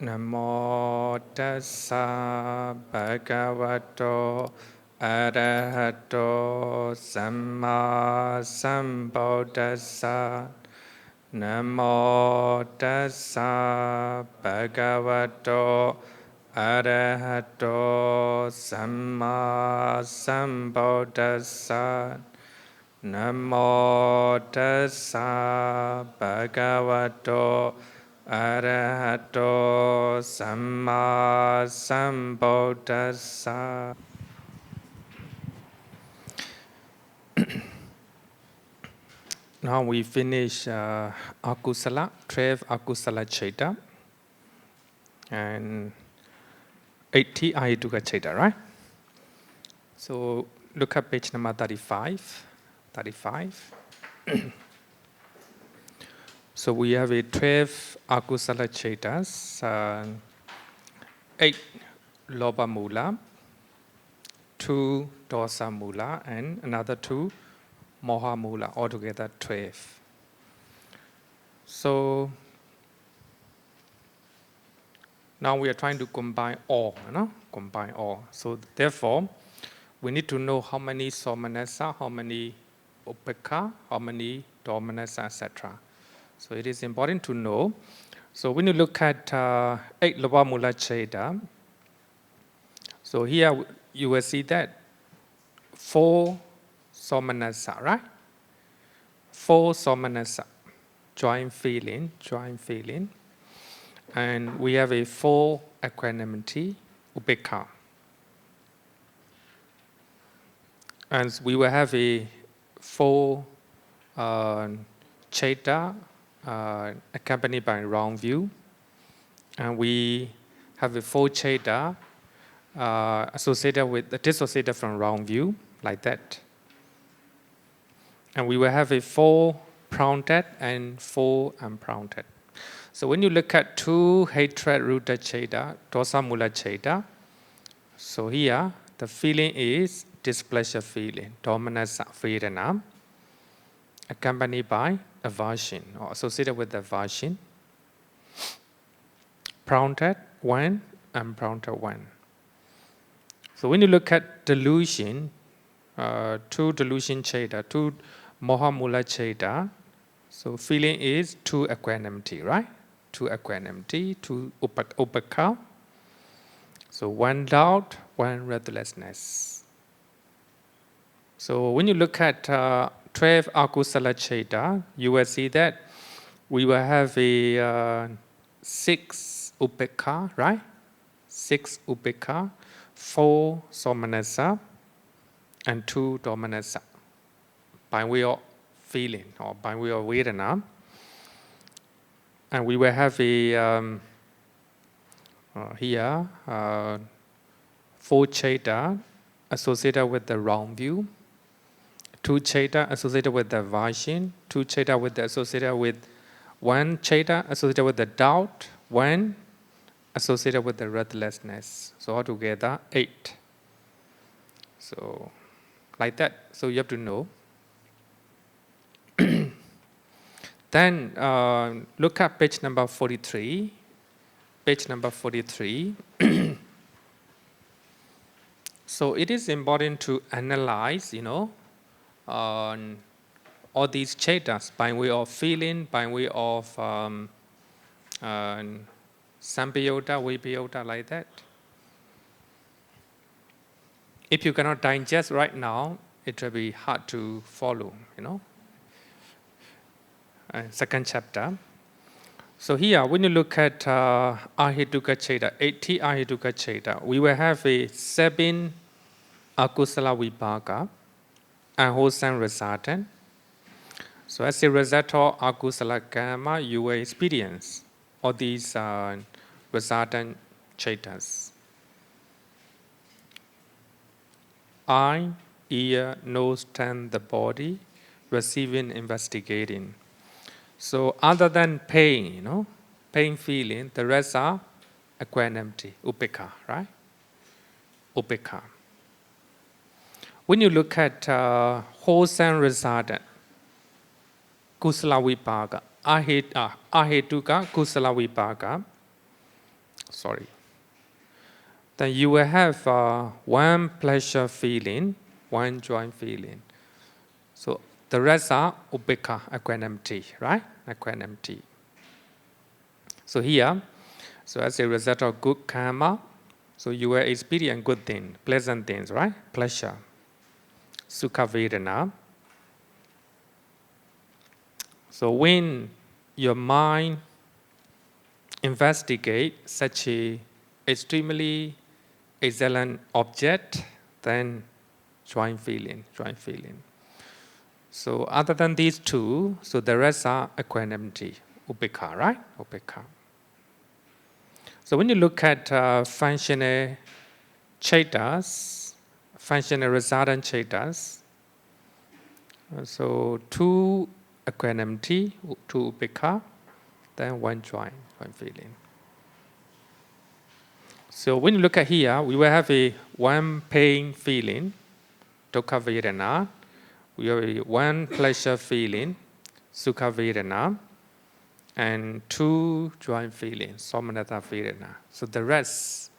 Namo tassa bhagavato arahato samma sambuddhassa. Namo tassa bhagavato arahato samma sambuddhassa. Namo tassa bhagavato arahato samma sambuddhassa. Now we finish akusala, 12 akusala chaita, and 80 ahituka chaita, right? So look at page number 35. So we have a 12 akusala chaitas, 8 loba mula, 2 dosa mula, and another 2 moha mula, altogether 12. So now we are trying to combine all, combine all. So therefore, we need to know how many somanasa, how many upeka, how many domanasa, etc. So it is important to know. So when you look at 8 loba mula chaita, so here you will see that 4 somanasa, right? 4 somanasa, joint feeling. And we have a 4 equanimity, upeka. And we will have a 4 chaita accompanied by wrong view. And we have a 4 chaita dissociated from wrong view, like that. And we will have a 4 prompted and 4 unprompted. So when you look at 2 hatred rooted chaita, dosa mula chaita, so here the feeling is displeasure feeling, dominance vedana, accompanied by aversion or associated with aversion. Prompted 1, unprompted 1. So when you look at delusion, 2 delusion chaita, 2 moha mula chaita, so feeling is 2 equanimity, right? 2 equanimity, 2 upeka. So 1 doubt, 1 restlessness. So when you look at 12 akusala chaita, you will see that we will have a 6 upeka, right? 6 upeka, 4 somanasa, and 2 domanasa, by way of feeling or by way of vedana. And we will have a here 4 chaita associated with the wrong view, 2 chaita associated with the aversion, 2 chaita associated with 1 chaita associated with the doubt, 1 associated with the restlessness. So altogether 8. So like that. So you have to know. Then look at page number 43. Page number 43. So it is important to analyze, on all these chaitas by way of feeling, by way of sampayota, vipayota, like that. If you cannot digest right now, it will be hard to follow, second chapter. So here, when you look at ahituka chaita, 80 ahituka chaita, we will have a 7 akusala vipaka, unwholesome resultant. So as a result of akusala karma, you will experience all these resultant chaitas. Eye, ear, nose, tongue, the body, receiving, investigating. So other than pain, pain feeling, the rest are equanimity, upeka, right? Upeka. When you look at wholesome resultant, kusala vipaka, ahetuka kusala vipaka, Then you will have one pleasure feeling, one joy feeling. So the rest are upekkha, equanimity, right? Equanimity. So here, so as a result of good karma, so you will experience good things, pleasant things, right? Pleasure. Sukha vedana. So when your mind investigate such a extremely excellent object, then joy feeling. So other than these two, so the rest are equanimity, upekkha, right? Upekkha. So when you look at functional chetas, functional resultant chetas, so two equanimity, two upekkha, then one joy feeling. So when you look at here, we will have a one pain feeling, dukkha vedana. We have a one pleasure feeling, sukha vedana, and two joy feelings, somanata vedana. So the rest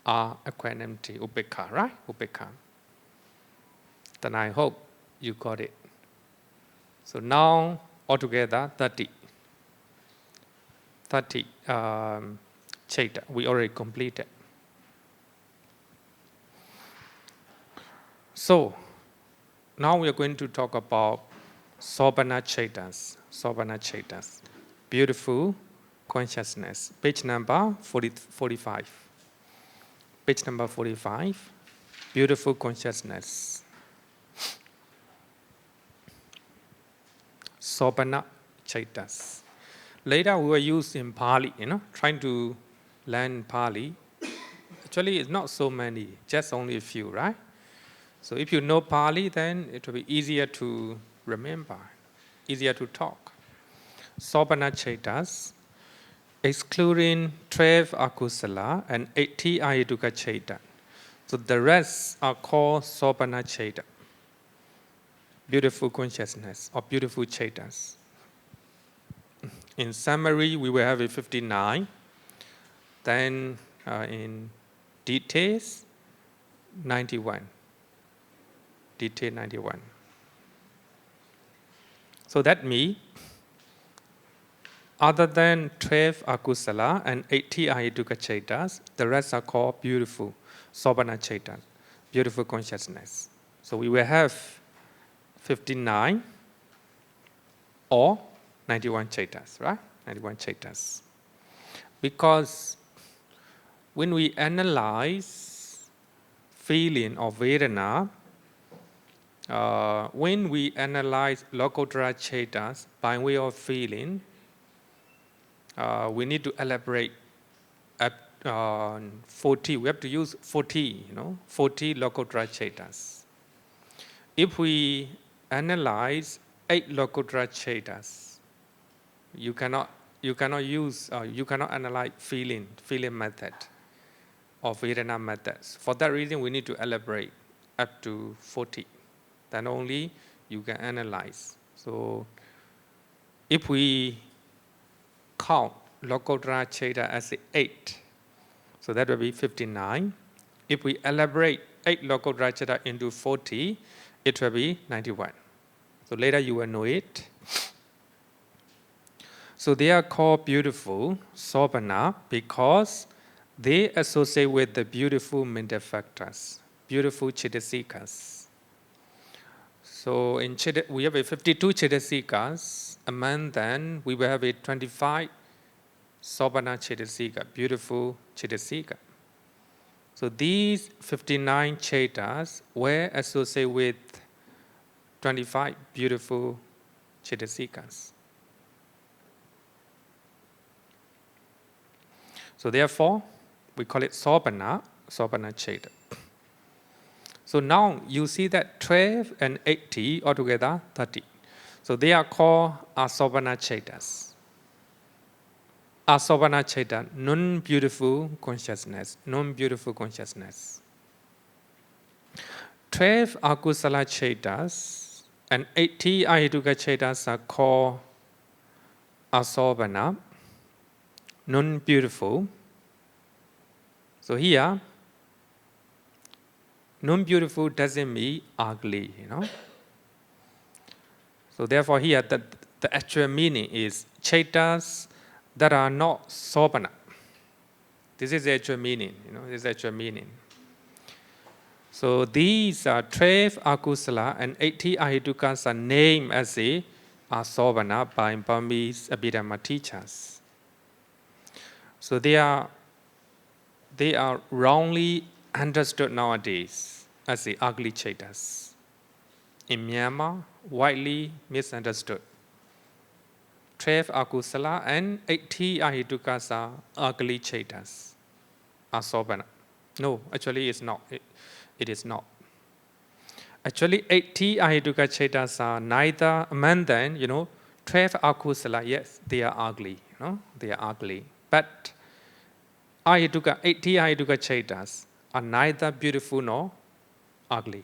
are equanimity, upekkha, right? Upekkha. Then I hope you got it. So now altogether 30 cheta we already completed. So now we are going to talk about sobhana chetas, beautiful consciousness. Page number 45. Page number 45, beautiful consciousness. Sobhana chetas. Later we will use in Pali, trying to learn Pali. Actually, it's not so many, just only a few, right? So if you know Pali, then it will be easier to remember, easier to talk. Sobhana chetas, excluding 12 akusala and 80 ayaduka cheta. So the rest are called sobhana cheta, beautiful consciousness or beautiful chetas. In summary, we will have a 59. Then in details, 91. Detail 91. So that means, other than 12 akusala and 80 ayaduka chetas, the rest are called beautiful sobhana chetas, beautiful consciousness. So we will have 59 or 91 chetas, right? 91 chetas. Because when we analyze feeling of Vedana, when we analyze Lokottara chetas by way of feeling, we need to elaborate at 40. We have to use 40, 40 Lokottara chetas. If we analyze 8 Lokottara chetas, you cannot analyze feeling method or Vedana methods. For that reason, we need to elaborate up to 40. Then only you can analyze. So if we count Lokottara cheta as 8, so that will be 59. If we elaborate 8 Lokottara cheta into 40, it will be 91. So later you will know it. So they are called beautiful, sobhana, because they associate with the beautiful mental factors, beautiful cetasikas. So in we have a 52 cetasikas. Among them, we will have a 25 sobhana cetasika, beautiful cetasika. So these 59 chetas were associated with 25 beautiful cetasikas. So therefore, we call it sobhana cheta. So now you see that 12 and 80 altogether 30. So they are called asobhana chetas. Asobhana cheta, non-beautiful consciousness, non-beautiful consciousness. 12 akusala chetas and 80 ayaduka chetas are called asobhana, non-beautiful. So here, non-beautiful doesn't mean ugly, So therefore here, the actual meaning is chetas that are not sobhana. This is the actual meaning, this is the actual meaning. So these are 12 akusala and 80 ahitukas are named as a sobhana by Burmese Abhidhamma teachers. So they are wrongly understood nowadays as the ugly chetas. In Myanmar, widely misunderstood. 12 akusala and 80 ahitukas are ugly chetas, are sobhana. No, actually it's not. It is not. Actually, 80 ahituka chetas are neither among them, 12 akusala, yes, they are ugly, they are ugly. But 80 ahituka chetas are neither beautiful nor ugly.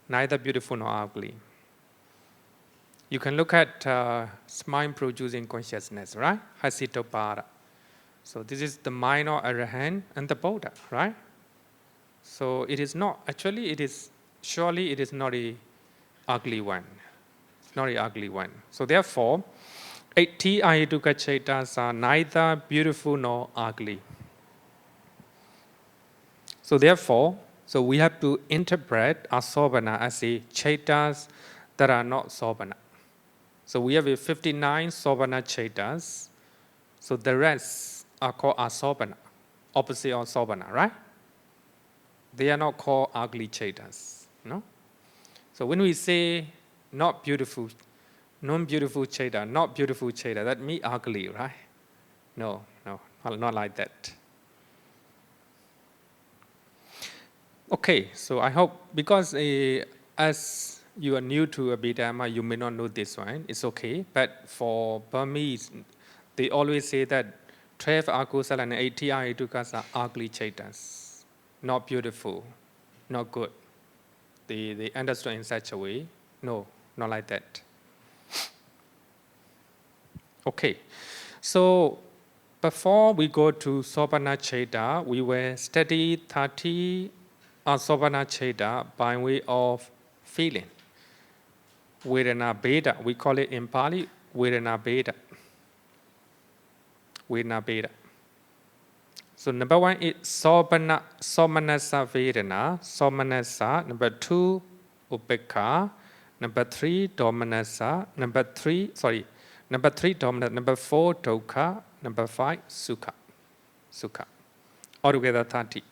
Neither beautiful nor ugly. You can look at mind-producing consciousness, right? Hasitopara. So this is the minor arahant and the Buddha, right? So it is not, actually surely it is not an ugly one. It's not an ugly one. So therefore, 80 ahituka chetas are neither beautiful nor ugly. So therefore, we have to interpret asobhana as a chetas that are not sobhana. So we have 59 sobhana chetas. So the rest are called asobhana, opposite of sobhana, right? They are not called ugly chetas, So when we say not beautiful, non-beautiful cheta, not beautiful cheta, that means ugly, right? No, not like that. Okay, so I hope, because as you are new to Abhidhamma, you may not know this one, it's okay. But for Burmese, they always say that 12 akusala and 80 ahitukas are ugly chetas, not beautiful, not good. They understood in such a way. No, not like that. Okay, so before we go to Sobhana Cheta, we will study 30 Sobhana Cheta by way of feeling. Vedana Beda, we call it in Pali, Vedana Beda. Vedana Beda. So number one is Somanasa Vedana, Somanasa. Number two, Upekha. Number three, Domanasa. Number three, Domanasa. Number four, Dukkha. Number five, Sukha. Sukha. Altogether 30.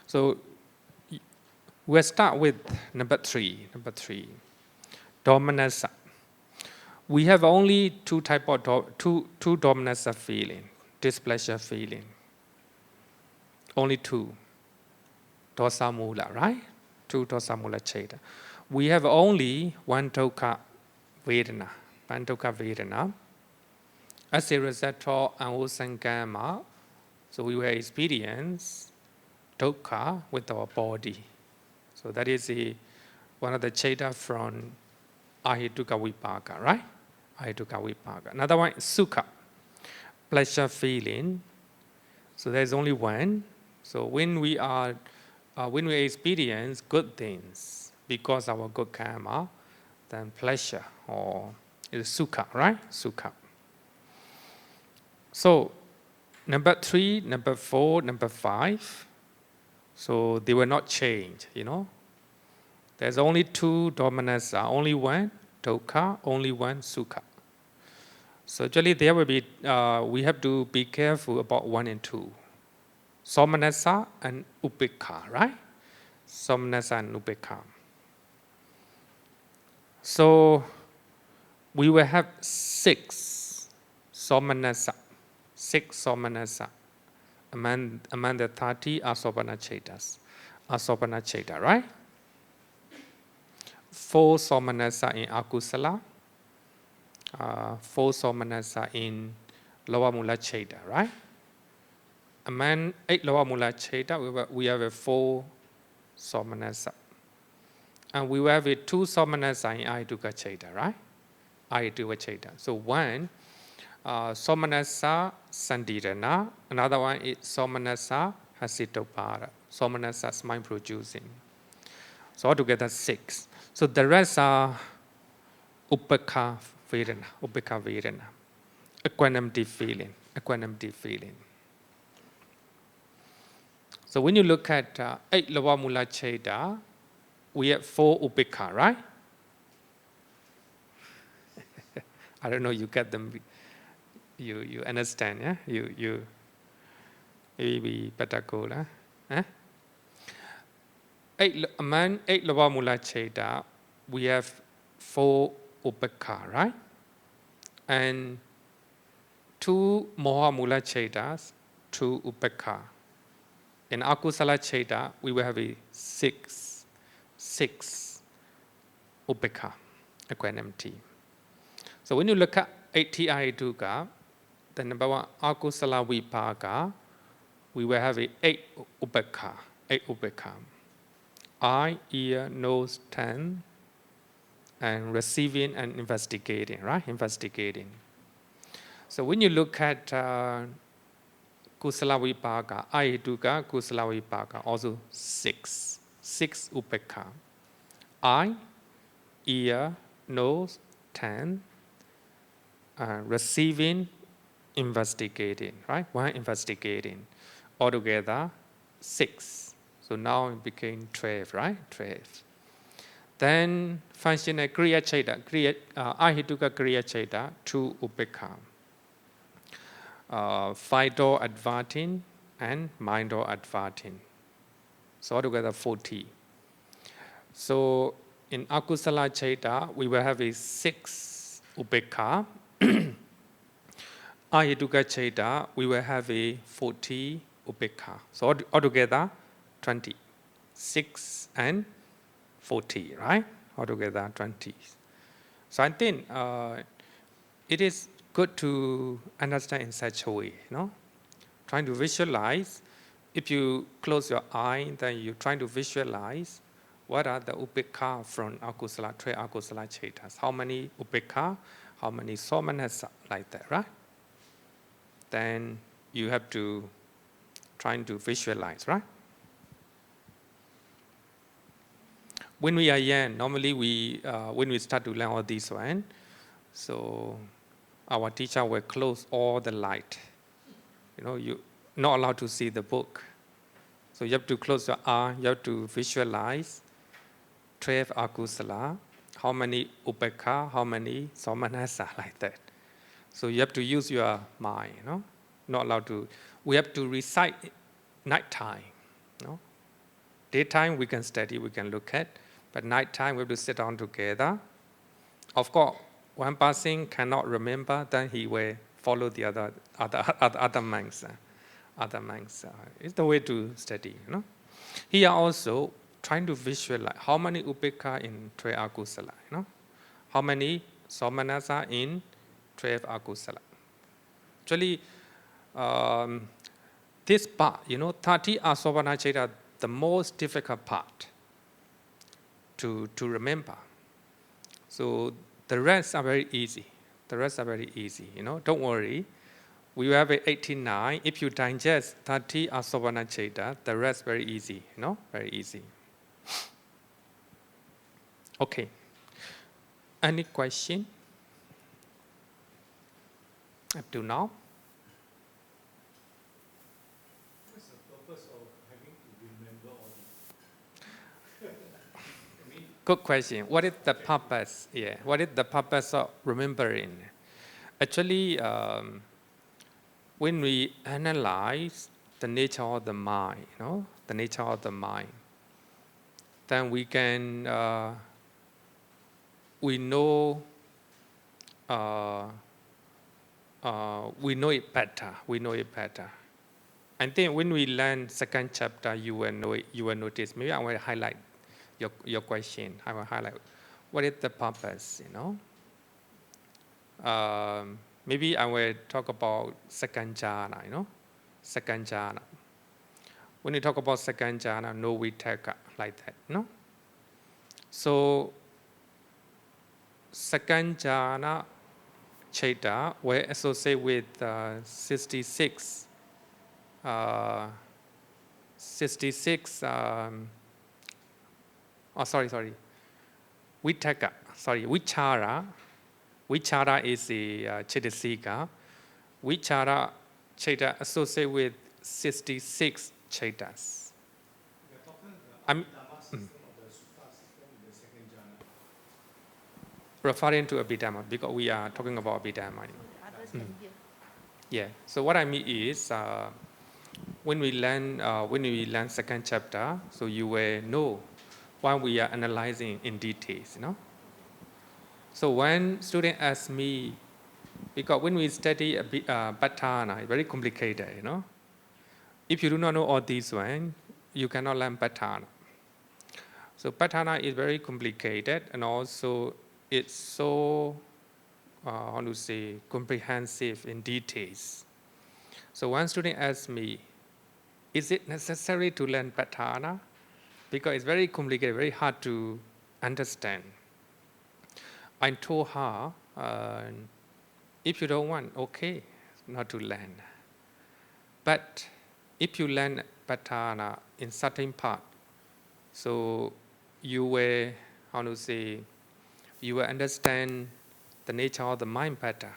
So we'll start with number three. Domanasa. We have only two type of two domanasa feeling. Displeasure feeling. Only two. Dosa mula, right? Two dosa mula cheta. We have only one dukkha vedana. One dukkha vedana. As a result of anusangama, so we will experience dukkha with our body. So that is one of the cheta from ahituka vipaka, right? Ahituka vipaka. Another one is sukha. Pleasure feeling. So there's only one. So when we experience good things because of our good karma, then pleasure or is sukha, right? Sukha. So number three, number four, number five. So they will not change, There's only two domanasa, only one dukkha, only one sukha. So actually there will be, we have to be careful about one and two. Somanasa and upekha, right? Somanasa and upekha. So we will have six somanasa among the 30 asobhana chetas. Asobhana cheta, right? 4 somanasa in akusala. 4 somanasa in lower mula cheta, right? Among 8 lower mula cheta, we have a 4 somanasa. And we will have a 2 somanasa in ahituka cheta, right? Ahituka cheta. So one, Somanasa Sandirana. Another one is Somanasa Hasitopada. Somanasa is mind producing. So altogether 6. So the rest are Upekha Vedana. Upekha Vedana. Equanimity feeling. Equanimity feeling. So when you look at 8 Lava Mula Cheda, we have 4 Upekha, right? I don't know, you get them, you understand, yeah? You maybe better go, huh? Among 8 Lava Mula Cheda, we have 4 Upekha, right? And 2 Moha Mula Chedas, 2 Upekha. In Akusala Cheda, we will have a 6 Upekha, equanimity. So when you look at 8 Duga, the number 1 Akusala Vipaka, we will have a 8 Upekha, 8 Upekha. Eye, ear, nose, tongue, and receiving and investigating, right? Investigating. So when you look at Kusala Vipaka, Duga, Kusala Vipaka, also 6 Upekha. Eye, ear, nose, tongue, receiving, investigating, right? One investigating. Altogether, 6. So now it became 12, right? 12. Then functional Kriya Cheda, Ahituka Kriya Cheda, 2 Upekha. 5 door advarting and mind door advarting. So altogether 40. So in Akusala Cheda, we will have a 6 Upekha. Ahituka Cheda, we will have a 40 Upekha. So altogether 20. 6 and 40, right? Altogether 20. So I think it is good to understand in such a way, trying to visualize. If you close your eye, then you try to visualize what are the upekha from akusala, 3 akusala chetas. How many upekha, how many somanasa, like that, right? Then you have to try to visualize, right? When we are young, normally when we start to learn all these one, so our teacher will close all the light. You're not allowed to see the book. So you have to close your eye, you have to visualize 12 akusala, how many upekha, how many somanasa, like that. So you have to use your mind, not allowed to. We have to recite nighttime. Daytime we can study, we can look at, but nighttime we have to sit down together. Of course, one person cannot remember, then he will follow the other monks. It's the way to study. Here also trying to visualize how many upekha in 12 akusala. How many somanasa in 12 akusala. Actually, this part, 30 asovana cheta, the most difficult part to remember. So the rest are very easy. Don't worry. We have 89. If you digest 30 asovana cheta, the rest very easy. Very easy. Okay. Any question up to now? What's the purpose of having to remember all this? Good question. What is the purpose? Yeah. What is the purpose of remembering? Actually, when we analyze the nature of the mind, then we can we know it better. I think when we learn second chapter, you will know it, you will notice. Maybe I will highlight your question. I will highlight what is the purpose. Maybe I will talk about second jhana. Second jhana. When you talk about second jhana, no vitaka, like that. So second jhana Cheta were associated with 66 Vitaka, Vichara. Vichara is the Chetasika. Vichara Cheta associated with 66 Chetas. We are talking I'm the Abhidhamma system or the Sutta system in the second jhana. referring to Abhidhamma because we are talking about Abhidhamma. Others can hear. Yeah. So what I mean is, when we learn second chapter, so you will know why we are analyzing in details. So when student asks me, because when we study Patthana, it's very complicated. If you do not know all these one, you cannot learn Patthana. So Patthana is very complicated, and also it's so comprehensive in details. So one student asked me, is it necessary to learn Patthana? Because it's very complicated, very hard to understand. I told her, if you don't want, okay, not to learn. But if you learn Patthana in certain part, so you will, you will understand the nature of the mind pattern.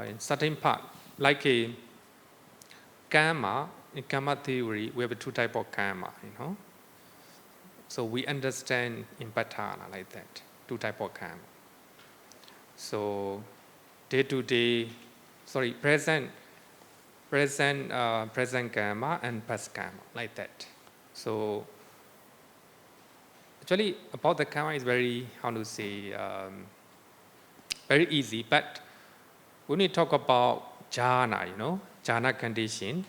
In certain part, like a karma, in karma theory, we have two types of karma, So we understand in Patthana like that, two types of karma. So present karma and past karma, like that. So actually about the karma is very, very easy, but when we talk about jhana, jhana condition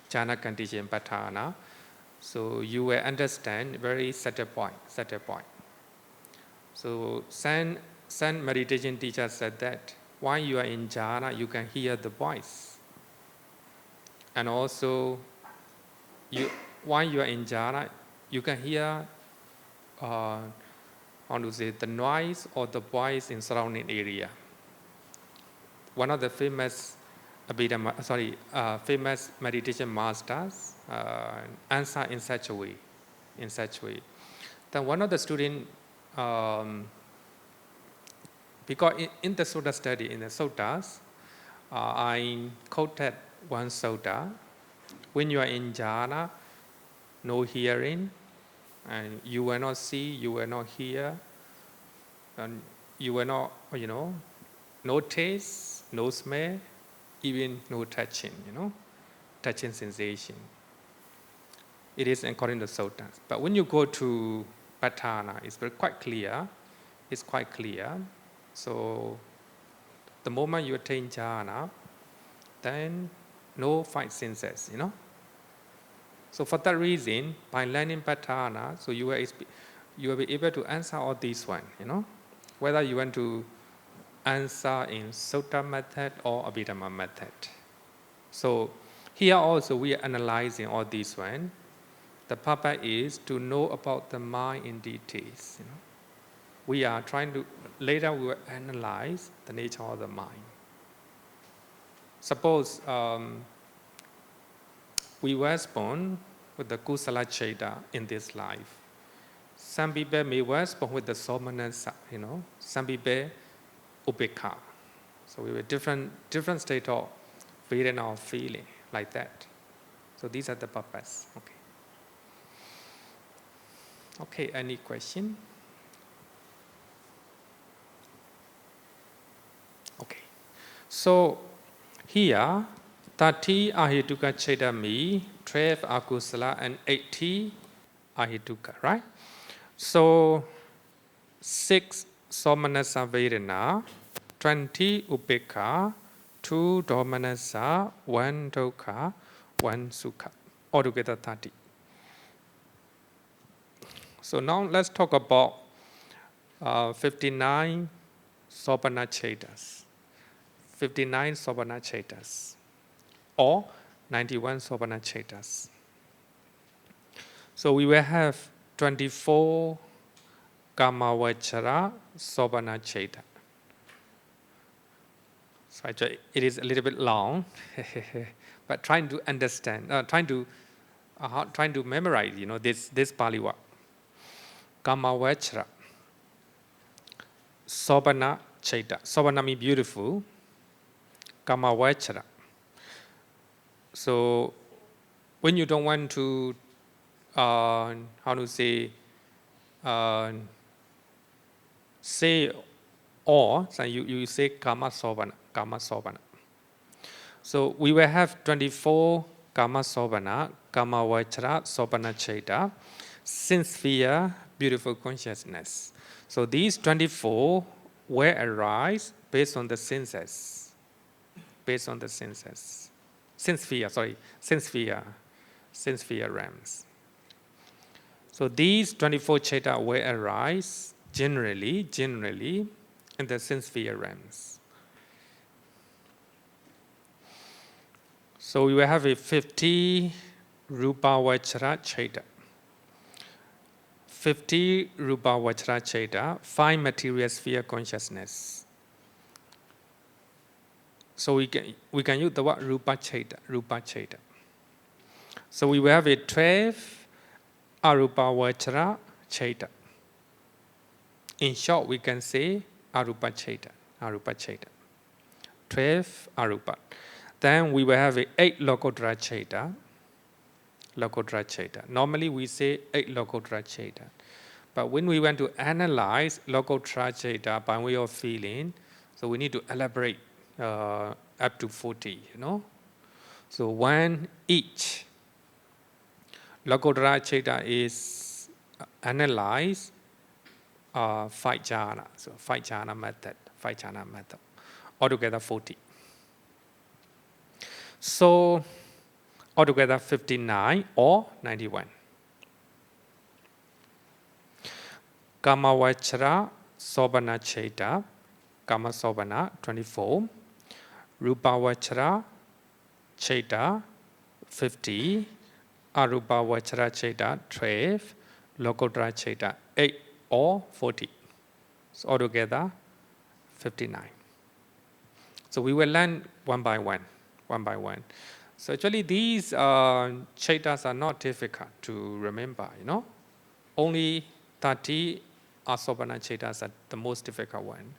Patthana, so you will understand very subtle point. So Zen meditation teacher said that while you are in jhana, you can hear the voice. And also, while you are in jhana, you can hear the noise or the voice in surrounding area. One of the famous famous meditation masters answer in such a way. Then one of the students, because in the sutta study, in the suttas, I quoted one sutta. When you are in jhana, no hearing, and you will not see, you will not hear, and you will not, no taste, no smell, even no touching, touching sensation. It is according to suttas. But when you go to Patthana, it's quite clear. It's quite clear. So the moment you attain jhana, then no five senses, So for that reason, by learning Patthana, so you will be able to answer all these one, Whether you want to answer in Sutta method or Abhidhamma method. So here also we are analyzing all these one. The purpose is to know about the mind in details. We are trying to, later we will analyze the nature of the mind. Suppose we were born with the Kusala Cheta in this life. Some people may were born with the Somanasa, Some people Upekha. So we were different state of feeling or feeling like that. So these are the purpose. Okay, any question? Okay. So here, 30 ahituka chetami, 12 akusala, and 80 ahituka, right? So 6 somanasa vedana, 20 upekha, 2 domanasa, 1 dukkha, 1 sukha. Altogether 30. So now let's talk about 59 sopana chetas. 59 sopana chetas. Or 91 sopana chetas. So we will have 24 kamavachara sopana cheta. So actually it is a little bit long, but trying to understand, trying to memorize, this Pali word. Kamavachra, Sobana Chaita. Sobana means beautiful. Kamavachra. So when you don't want to, say or, so you say Kama Sobana, Kama Sobana. So we will have 24 Kama Sobana, Kama Vachra, Sobana Chaita, sincere, beautiful consciousness. So these 24 will arise based on the senses, based on the senses. Sincere realms. So these 24 Chaita will arise generally in the sense-sphere realms. So we will have a 50 Rupa Vachra Chaita. 50 Rupa Vachra Chaita, 5 material sphere consciousness. So we can use the word Rupa Chaita. So we will have a 12 Arupa Vachra Chaita. In short, we can say Arupa Chaita. 12 Arupa. Then we will have a 8 Lokottara Chaita. Normally we say 8 Lokottara Chaita. But when we want to analyze Lokottara Chaita by way of feeling, so we need to elaborate up to 40, So when each Lokottara Chaita is analyzed, 5 jhana, so 5 jhana method. Altogether 40. So altogether 59 or 91. Kamavachra Sobana Chaita, Kama Sobana 24. Rupavachra Chaita 50. Arupa Vachra Chaita 12. Lokottara Chaita 8 or 40. So altogether 59. So we will learn one by one. So actually these chaitas are not difficult to remember, Only 30 Asobana chaitas are the most difficult one.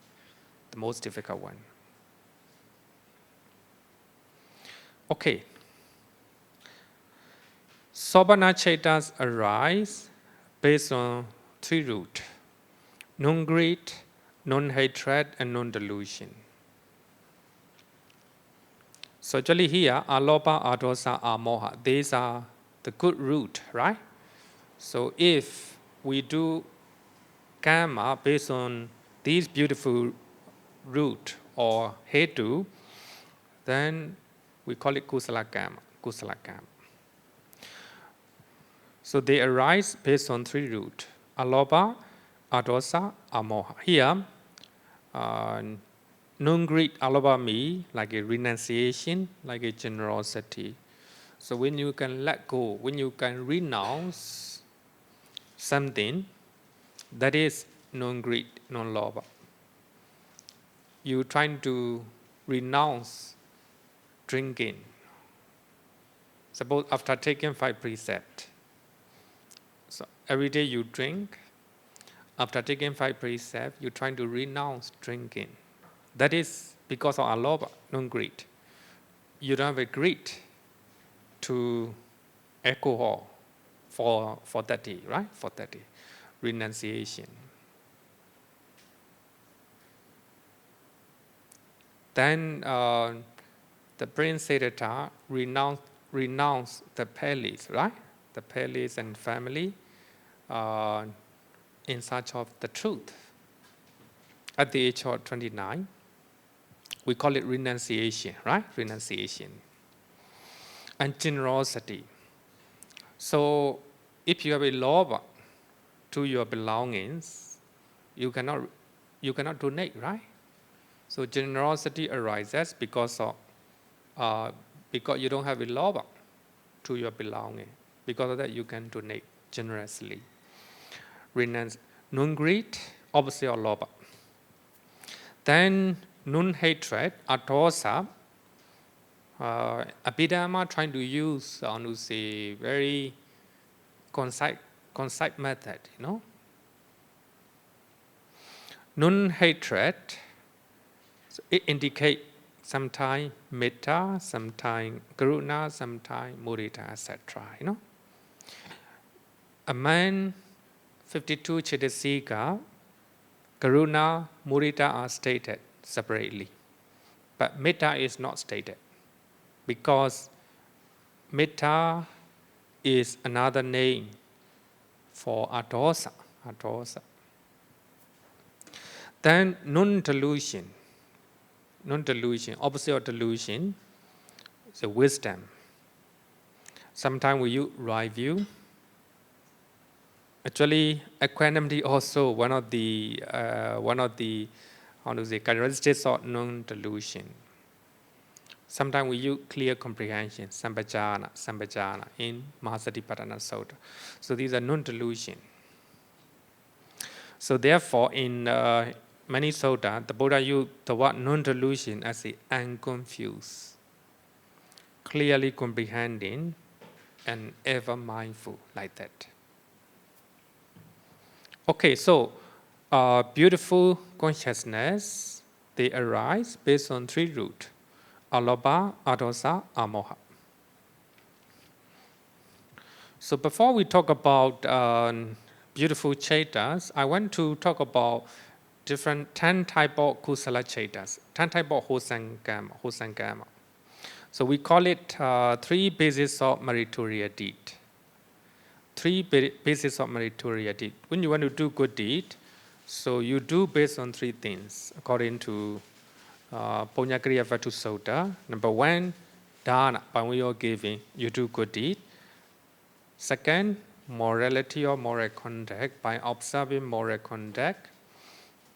Okay. Sobana chaitas arise based on 3 roots: non-greed, non-hatred, and non-delusion. So actually here, alopa, adosa, amoha, these are the good root, right? So if we do karma based on these beautiful root or hetu, then we call it kusala karma. So they arise based on 3 roots: alopa, adosa, amoha. Here, non-greed, alopa means like a renunciation, like a generosity. So when you can let go, when you can renounce something, that is non-greed, non-loba. You trying to renounce drinking. Suppose after taking 5 precepts, so every day you drink. After taking 5 precepts, you're trying to renounce drinking. That is because of alopa, non-greed. You don't have a greed to alcohol for that day, right? For that day. Renunciation. Then the Prince Siddhartha renounced the palace, right? The palace and family in search of the truth. At the age of 29, we call it renunciation, right? Renunciation. And generosity. So if you have a love to your belongings, you cannot donate, right? So generosity arises because you don't have a love to your belonging. Because of that, you can donate generously. Non-greed, opposite of love. Then non-hatred, atosa, Abhidhamma trying to use, to say, very concise method, Non-hatred, so it indicates sometimes metta, sometimes karuna, sometimes mudita, etc. A man, 52 Chitasika, karuna, mudita are stated separately. But metta is not stated because metta is another name for atosa. Then non-delusion, opposite of delusion, is a wisdom. Sometimes we use right view. Actually, equanimity also one of the characteristics of non-delusion. Sometimes we use clear comprehension, sambhajana in Mahasatipatthana Sutta. So these are non-delusion. So therefore, in many sutta, the Buddha used the word non-delusion as the unconfused, clearly comprehending, and ever mindful, like that. Okay, so beautiful consciousness, they arise based on three roots: alobha, adosa, amoha. So before we talk about beautiful chetas, I want to talk about different 10 type of kusala chetas, 10 type of hosangama. So we call it three bases of meritorious deed. Three bases of meritorious deed. When you want to do good deed, so you do based on three things according to Punyakriya Vatu Sutta. Number one, dana, by way of giving, you do good deed. Second, morality or moral conduct, by observing moral conduct,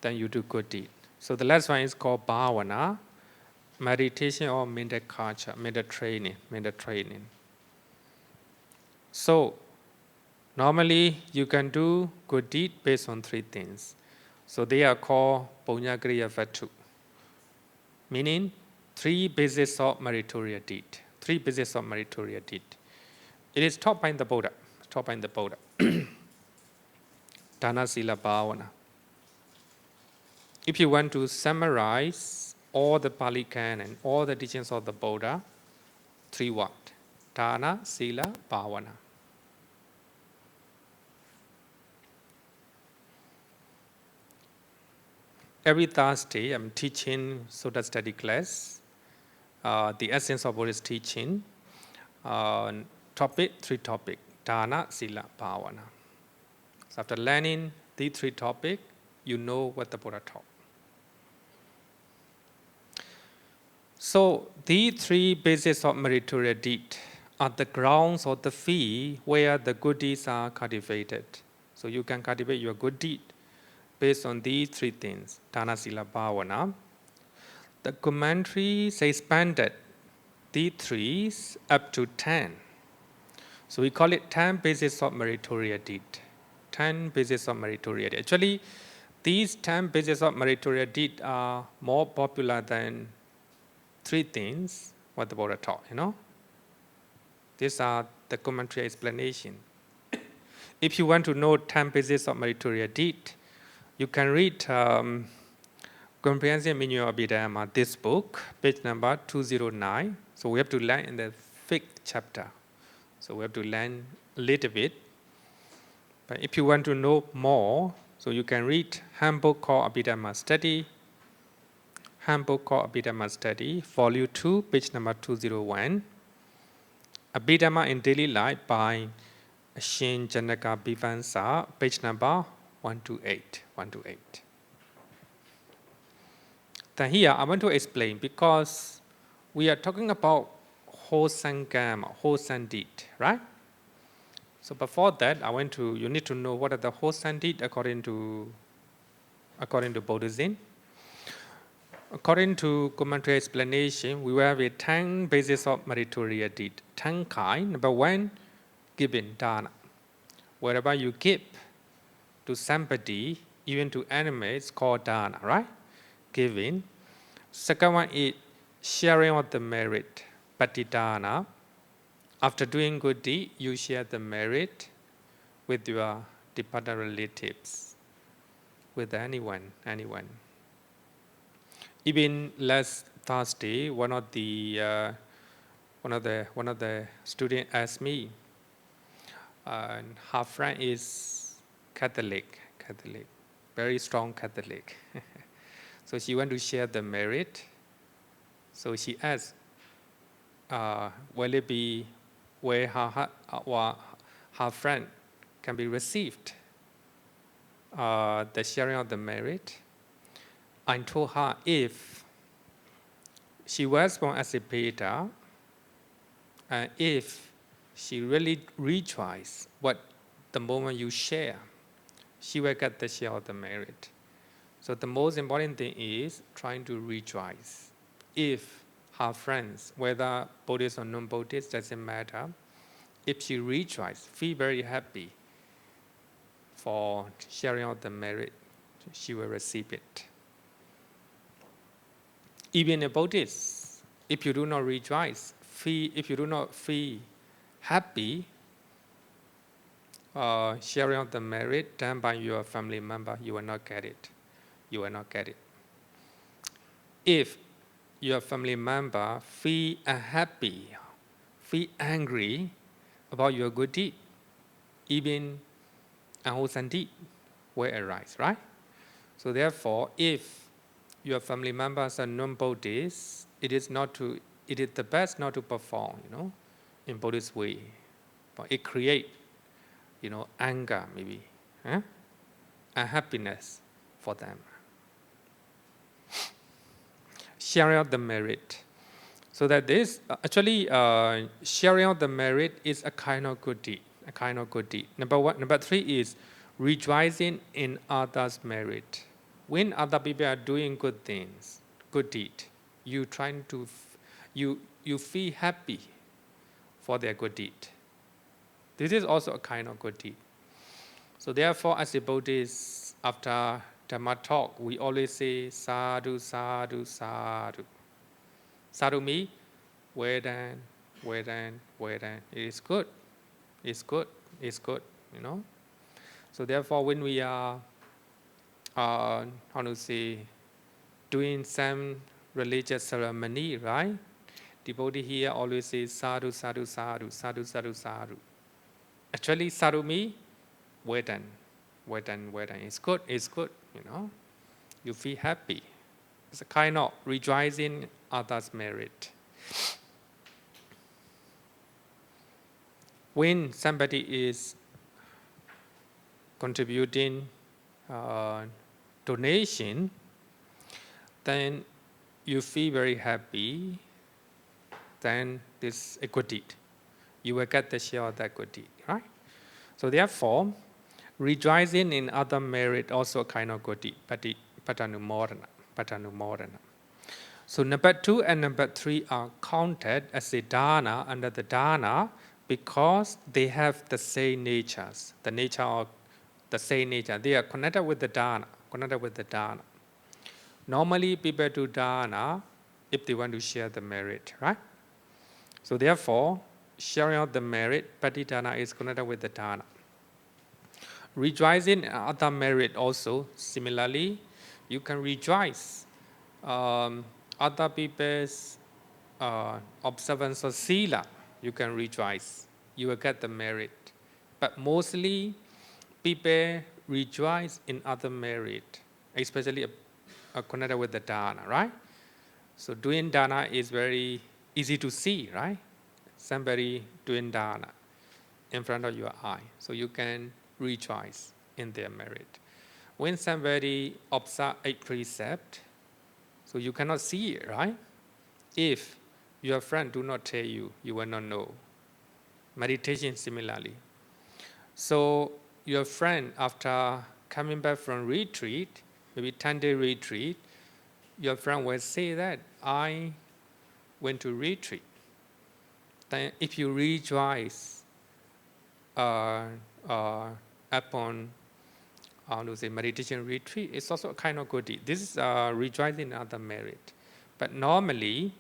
then you do good deed. So the last one is called bhavana, meditation or mental culture, mental training. So normally you can do good deed based on three things. So they are called Punyakriya Vatu, meaning three bases of meritorious deed. Three bases of meritorious deed. It is taught by the Buddha. Dana Sila Bhavana. If you want to summarize all the Pali Canon, all the teachings of the Buddha, three words: Dana, Sila, Bhavana. Every Thursday, I'm teaching Sutta study class, the essence of Buddhist teaching. Three topics: Dana, Sila, Bhavana. So after learning these three topics, you know what the Buddha taught. So these three bases of meritorious deed are the grounds or the field where the good deeds are cultivated. So you can cultivate your good deed based on these three things: Dana, Sila, Bhavana. The commentaries expanded these three up to 10. So we call it 10 bases of meritorious deed. 10 bases of meritorious deed. Actually, these 10 bases of meritorious deed are more popular than three things what the Buddha taught, These are the commentary explanation. If you want to know 10 bases of meritorious deed, you can read Comprehensive Meaning of Abhidhamma, this book, page number 209. So we have to learn in the 5th chapter. So we have to learn a little bit. But if you want to know more, so you can read handbook called Abhidhamma Study. Handbook called Abhidhamma Study, volume 2, page number 201. Abhidhamma in Daily Life by Shin Janaka Bivansa, page number 128. Then here I want to explain, because we are talking about hosangama, hosan deed, right? So before that, you need to know what are the hosan deed according to Buddhism. According to commentary explanation, we have a 10 bases of meritorious deed. 10 kind. Number one, giving, dana. Wherever you give to somebody, even to animals, called dana, right? Giving. Second one is sharing of the merit, patidana. After doing good deed, you share the merit with your departed relatives, with anyone. Even last Thursday, one of the students asked me, her friend is Catholic, very strong Catholic. So she want to share the merit. So she asked, will it be where her friend can be received the sharing of the merit? I told her if she was born as a beta, and if she really rejoices what the moment you share, she will get the share of the merit. So the most important thing is trying to rejoice. If her friends, whether Buddhist or non-Buddhist, doesn't matter, if she rejoices, feel very happy for sharing out the merit, she will receive it. Even a Buddhist, if you do not rejoice, if you do not feel happy sharing out the merit done by your family member, you will not get it. You will not get it. If your family member feel unhappy, feel angry about your good deed, even unwholesome deed will arise, right? So therefore, if your family members are non-Buddhist, it is the best not to perform, in Buddhist way. But it creates, anger maybe, unhappiness for them. Sharing out the merit. So that this, actually, sharing out the merit is a kind of good deed. Number one. Number three is rejoicing in others' merit. When other people are doing good things, good deed, you feel happy for their good deed. This is also a kind of good deed. So therefore, as a Buddhist, after Dhamma talk, we always say sadhu, sadhu, sadhu. Sadhu means well done. It is good. It's good. So therefore, when we are, doing some religious ceremony, right? Devotee here always says sadhu, sadhu, sadhu, sadhu, sadhu, sadhu. Actually, sadhu means well done. It's good. You feel happy. It's a kind of rejoicing others' merit. When somebody is contributing donation, then you feel very happy, then this is a good deed. You will get the share of that good deed, right? So therefore, rejoicing in other merit also a kind of good deed, patanumodana. So number 2 and number 3 are counted as a dana under the dana because they have the same natures, the nature of the same nature. They are connected with the dana. Normally, people do dana if they want to share the merit, right? So therefore, sharing out the merit, patidana is connected with the dana. Rejoicing in other merit also, similarly, you can rejoice other people's observance of sila. You can rejoice. You will get the merit. But mostly, people rejoice in other merit, especially connected with the dana, right? So doing dana is very easy to see, right? Somebody doing dana in front of your eye. So you can rejoice in their merit. When somebody observes a precept, so you cannot see it, right? If your friend do not tell you, you will not know. Meditation similarly. So your friend, after coming back from retreat, maybe 10-day retreat, your friend will say that, I went to retreat. Then if you rejoice upon meditation retreat, it's also a kind of good deed. This is rejoicing in other merit. But normally,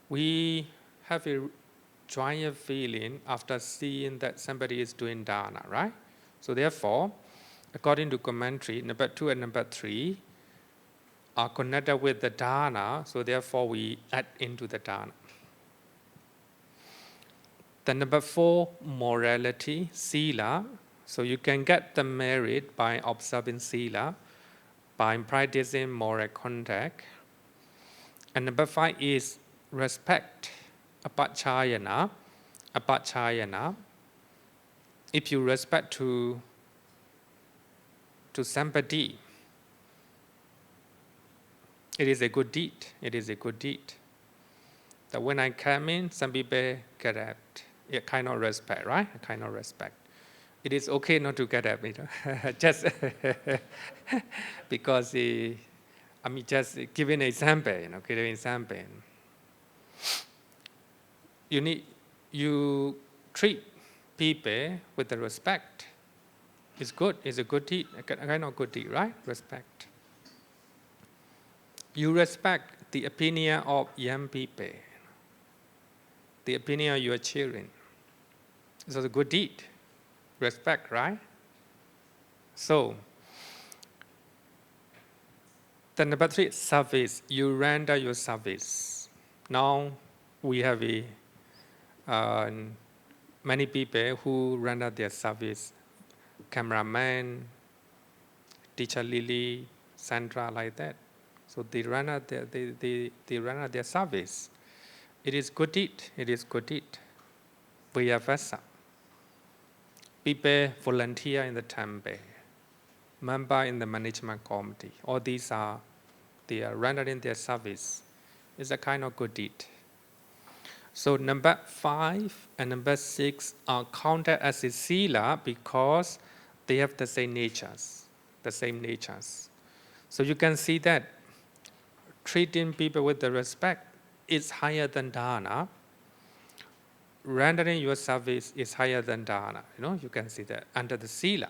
we have a joyous feeling after seeing that somebody is doing dana, right? So therefore, according to commentary, number 2 and number 3 are connected with the dana, so therefore we add into the dana. Then number 4, morality, sila. So you can get the merit by observing sila, by practicing moral conduct. And number 5 is respect, apachayana. Apachayana. If you respect to somebody, it is a good deed. It is a good deed. That when I come in, some people get up. A kind of respect, right? A kind of respect. It is okay not to get up, just because just giving an example, giving an example. You treat people with the respect. It's good. It's a good deed. A kind of good deed, right? Respect. You respect the opinion of young people, the opinion of your children. It's a good deed. Respect, right? So, then number 3, service. You render your service. Now, we have many people who render their service. Cameraman, teacher Lily, Sandra, like that. So they render their service. It is good deed. It is good deed. Vice versa. People volunteer in the temple, member in the management committee. All these they are rendering their service. It's a kind of good deed. So number 5 and number 6 are counted as a sila because they have the same natures. The same natures. So you can see that treating people with the respect is higher than dana. Rendering your service is higher than dana. You can see that under the sila.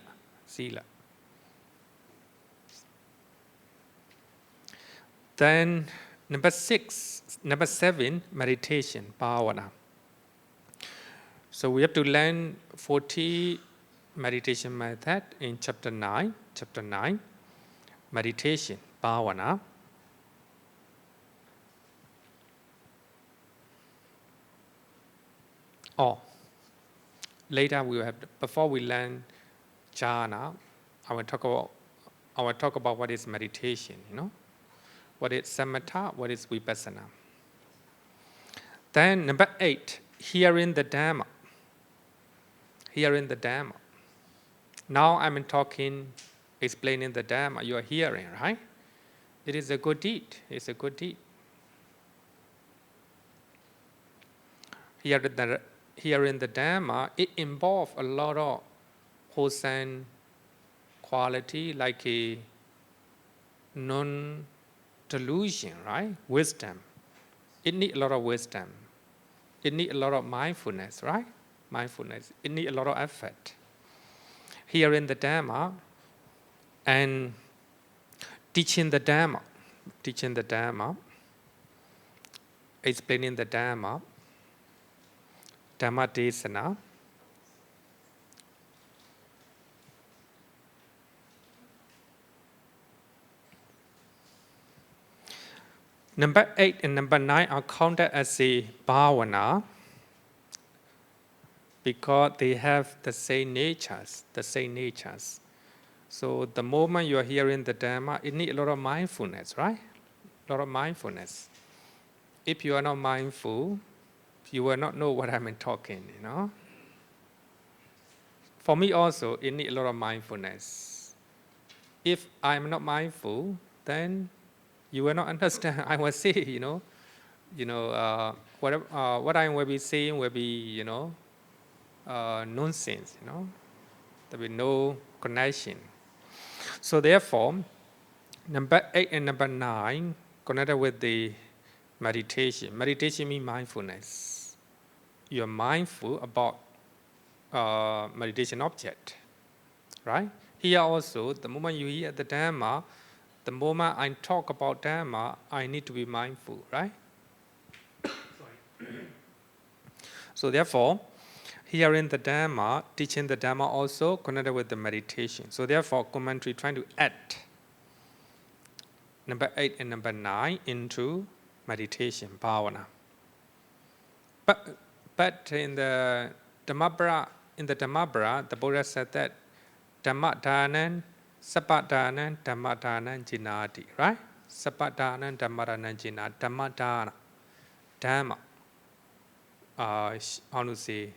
Then number 7, meditation, bhavana. So we have to learn 40 meditation method in chapter 9. Chapter 9, meditation, bhavana. Later we will have, before we learn jhana, I will talk about what is meditation, what is samatha, what is vipassana. Then number 8, hearing the Dhamma. Hearing the Dhamma. Now I'm explaining the Dhamma. You are hearing, right? It is a good deed. It's a good deed. Hearing the Dhamma, it involves a lot of wholesome quality, like a non-delusion, right? Wisdom. It needs a lot of wisdom. It needs a lot of mindfulness, right? Mindfulness. It needs a lot of effort. Hearing the Dhamma and teaching the Dhamma, explaining the Dhamma, Dhamma Desana. Number 8 and number 9 are counted as a bhavana because they have the same natures. So the moment you are hearing the Dhamma, it needs a lot of mindfulness, right? A lot of mindfulness. If you are not mindful, you will not know what I'm talking, For me also, it needs a lot of mindfulness. If I'm not mindful, then you will not understand. I will say, what I will be saying will be, nonsense, There will be no connection. So therefore, number 8 and number 9 connected with the meditation. Meditation means mindfulness. You are mindful about meditation object, right? Here also, the moment you hear the Dhamma, the moment I talk about Dhamma, I need to be mindful, right? So therefore, hearing the Dhamma, teaching the Dhamma also connected with the meditation. So therefore, commentary trying to add number 8 and number 9 into meditation, bhavana. But in the Dhammabra, the Buddha said that Dhamma dhanan, Sabba dhanan, Dhamma dhanan, jinati, right? Sabba dhanan, Dhamma dhanan, jinati, Dhamma dhana. Dhamma, how to say,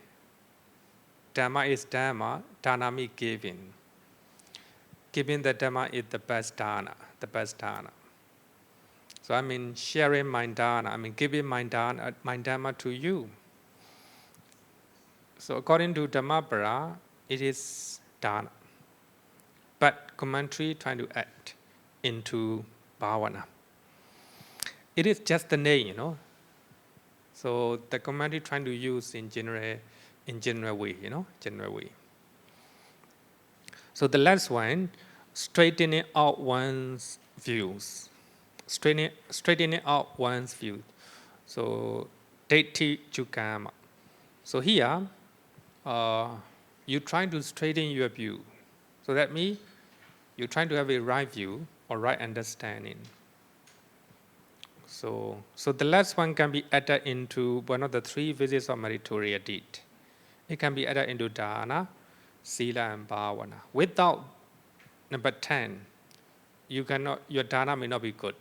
Dhamma is Dhamma, dhana means giving. Giving the Dhamma is the best dhana, the best dhana. So I mean sharing my dhana, I mean giving my Dhamma to you. So according to Dhammabra, it is dhana. But commentary trying to add into bhavana. It is just the name, you know. So the commentary trying to use in general way, you know, general way. So the last one, straightening out one's views. Straightening out one's views. So Detti Chukama. So here, you try to straighten your view. So that means you're trying to have a right view or right understanding. So the last one can be added into one of the 3 visits of meritorious deed. It can be added into dana, sila, and bhavana. Without number 10, your dana may not be good.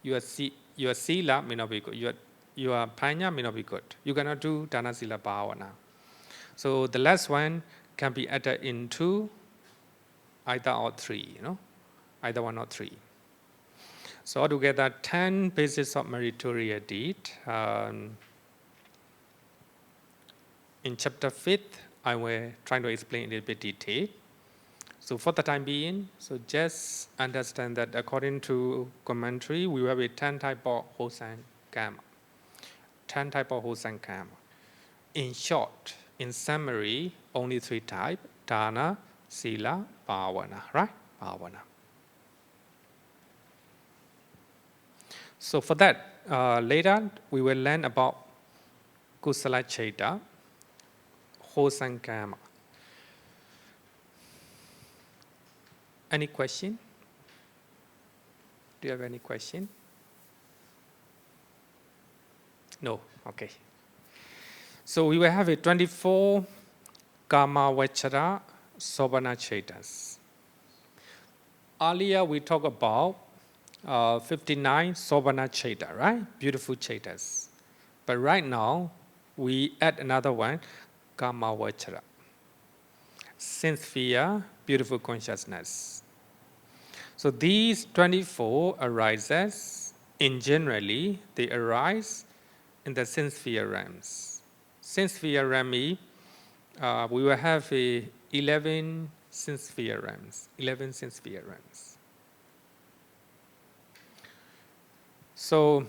Your sila may not be good. Your panya may not be good. You cannot do dana, sila, bhavana. So the last one can be added into either or 3, you know, either 1 or 3. So altogether, 10 bases of meritorious deed. In chapter 5th, I will try to explain a little bit detail. So for the time being, so just understand that according to commentary, we have a 10 type of wholesome karma. 10 type of wholesome karma. In short, in summary, only 3 types: dana, sila, bhavana, right? Bhavana. So for that, later we will learn about kusala chaita, wholesome karma. Any question? Do you have any question? No? Okay. So we will have a 24 kama vachara sobhana chaitas. Earlier we talked about 59 sobhana chaita, right? Beautiful chaitas. But right now, we add another one, kama vachara. Sincere, beautiful consciousness. So these 24 arises, in generally, they arise in the sincere realms. Sincere realm, we will have 11 sincere realms. 11 sincere realms. So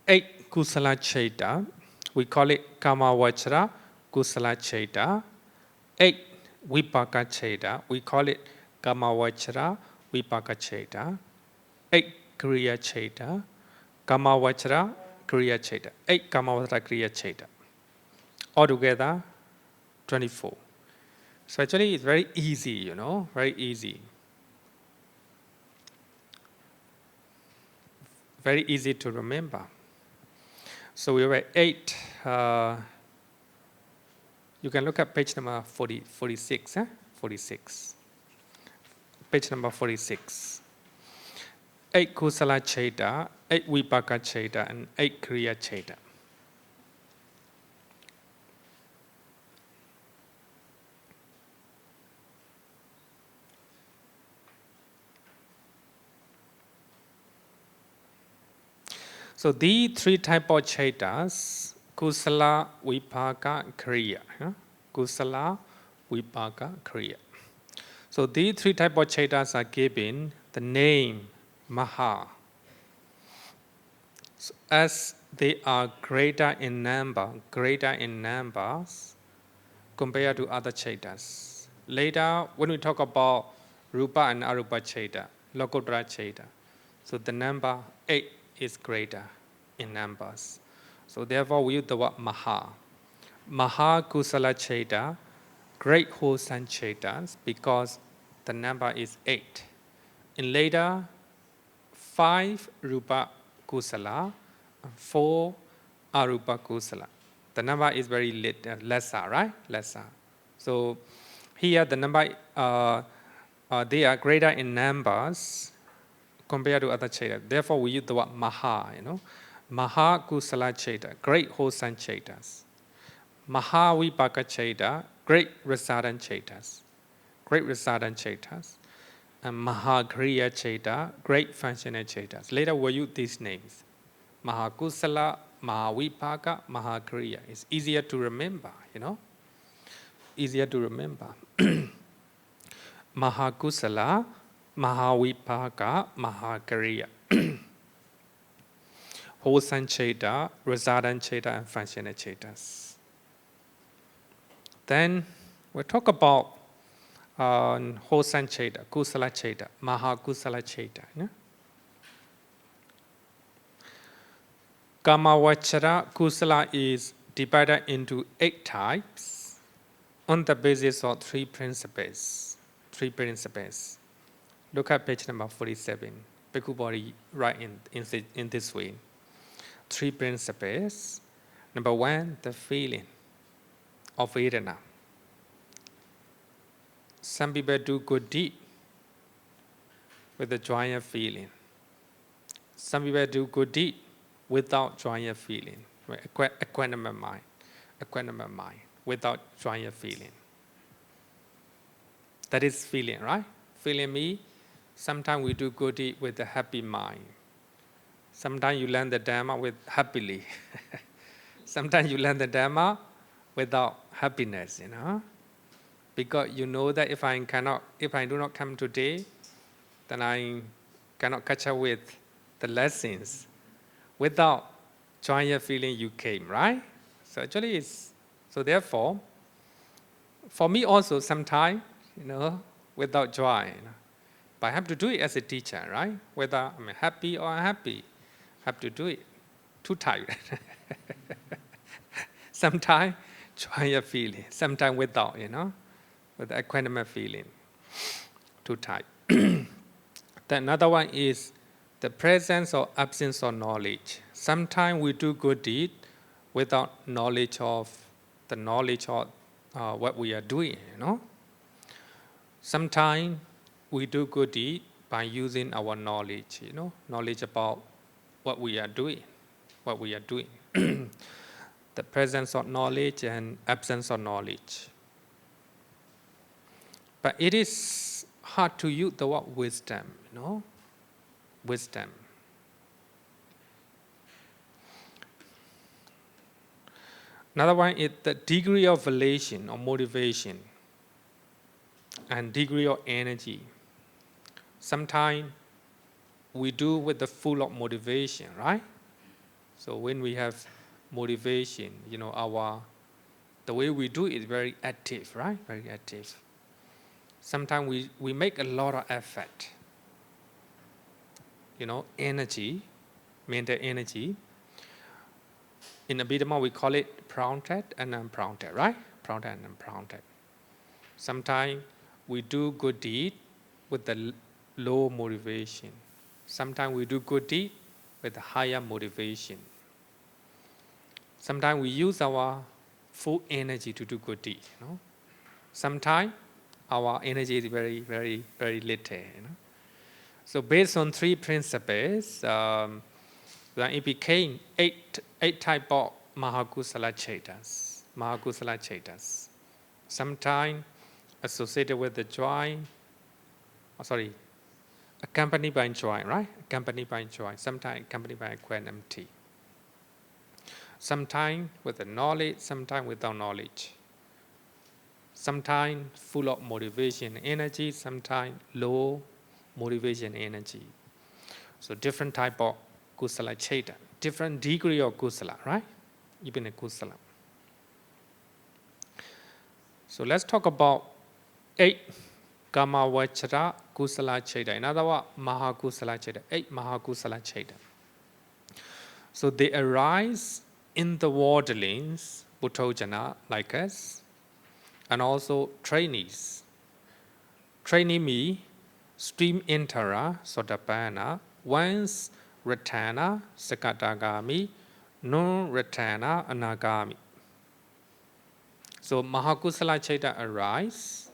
8 kusala chaita, we call it kama vachara kusala chaita. 8 vipaka chaita, we call it kama vachara vipaka chaita. 8 kriya chaita, kama vachara kriya chaita. 8 kama vachara kriya chaita. Altogether, 24. So actually, it's very easy, you know, very easy. Very easy to remember. So we were 8. You can look at page number 46. 46. Page number 46. 8 kusala chaita, 8 vipaka chaita, and 8 kriya chaita. So these 3 types of chaitas, kusala, vipaka, kriya. Kusala, vipaka, kriya. So these 3 types of chaitas are given the name Maha. So as they are greater in numbers compared to other chaitas. Later, when we talk about Rupa and Arupa chaita, Lokuttara Chaita. So the number 8 is greater in numbers. So therefore we use the word Maha. Maha Kusala Chaita, great wholesome Chaitas, because the number is 8. In later, 5 Rupa Kusala, 4 Arupa Kusala. The number is very lesser, right? Lesser. So here the number, they are greater in numbers compared to other Chaita. Therefore we use the word Maha, Maha Kusala Chaita, great wholesome Chaitas. Maha Vipaka Chaita, great Rasadhan Chaitas. Great Rasadhan Chaitas. And Mahagriya Chaita, great functional Chaitas. Later we'll use these names. Mahakusala, Mahavipaka, Mahagriya. It's easier to remember, Easier to remember. Mahakusala, Mahavipaka, Mahagriya. Wholesome Chaita, Rasadhan Chaita, and functional Chaitas. Then we'll talk about wholesome Chaita, Kusala Chaita, Mahakusala Chaita. Kamavachara Kusala is divided into 8 types on the basis of 3 principles. 3 principles. Look at page number 47. Bhikkhu Bodhi write in this way. 3 principles. Number 1, the feeling of Vedana. Some people do good deed with a joyous feeling. Some people do good deed without joyous feeling. Equanimous mind, without joyous feeling. That is feeling, right? Feeling means sometimes we do good deed with a happy mind. Sometimes you learn the Dhamma with happily. Sometimes you learn the Dhamma without happiness, Because you know that if I do not come today, then I cannot catch up with the lessons. Without joyous feeling you came, right? So actually so therefore, for me also sometimes, without joy. But I have to do it as a teacher, right? Whether I'm happy or unhappy, I have to do it. Too tired. Sometimes joyous feeling, sometimes without, with equanimous feeling. Too tight. The another one is the presence or absence of knowledge. Sometimes we do good deed without knowledge of what we are doing, Sometimes we do good deed by using our knowledge, knowledge about what we are doing, The presence of knowledge and absence of knowledge. But it is hard to use the word wisdom, Wisdom. Another one is the degree of relation or motivation and degree of energy. Sometimes we do with the full of motivation, right? So when we have motivation, the way we do it is very active, right? Very active. Sometimes we make a lot of effort. Energy, mental energy. In Abhidhamma we call it prompted and unprompted, right? Prompted and unprompted. Sometimes we do good deed with the low motivation. Sometimes we do good deed with higher motivation. Sometimes we use our full energy to do good deed. Sometimes our energy is very, very, very little. So based on 3 principles, then it became 8 type of Mahakusala Chaitas. Sometimes associated with the joy, accompanied by joy, right? Accompanied by joy. Sometimes accompanied by equanimity. Sometimes with the knowledge, sometimes without knowledge. Sometimes full of motivation and energy, sometimes low motivation energy. So different type of Kusala Chaita, different degree of Kusala, right? Even a Kusala. So let's talk about 8 Kamavachara Kusala Cheda. In other words, Mahakusala Cheda. 8 Mahakusala Cheda. So they arise in the worldlings, Bhuttojana, like us, and also trainees. Trainee me, stream entera, Sotapanna, once returner, Sakatagami, no returner, Anagami. So Mahakusala Cheta arise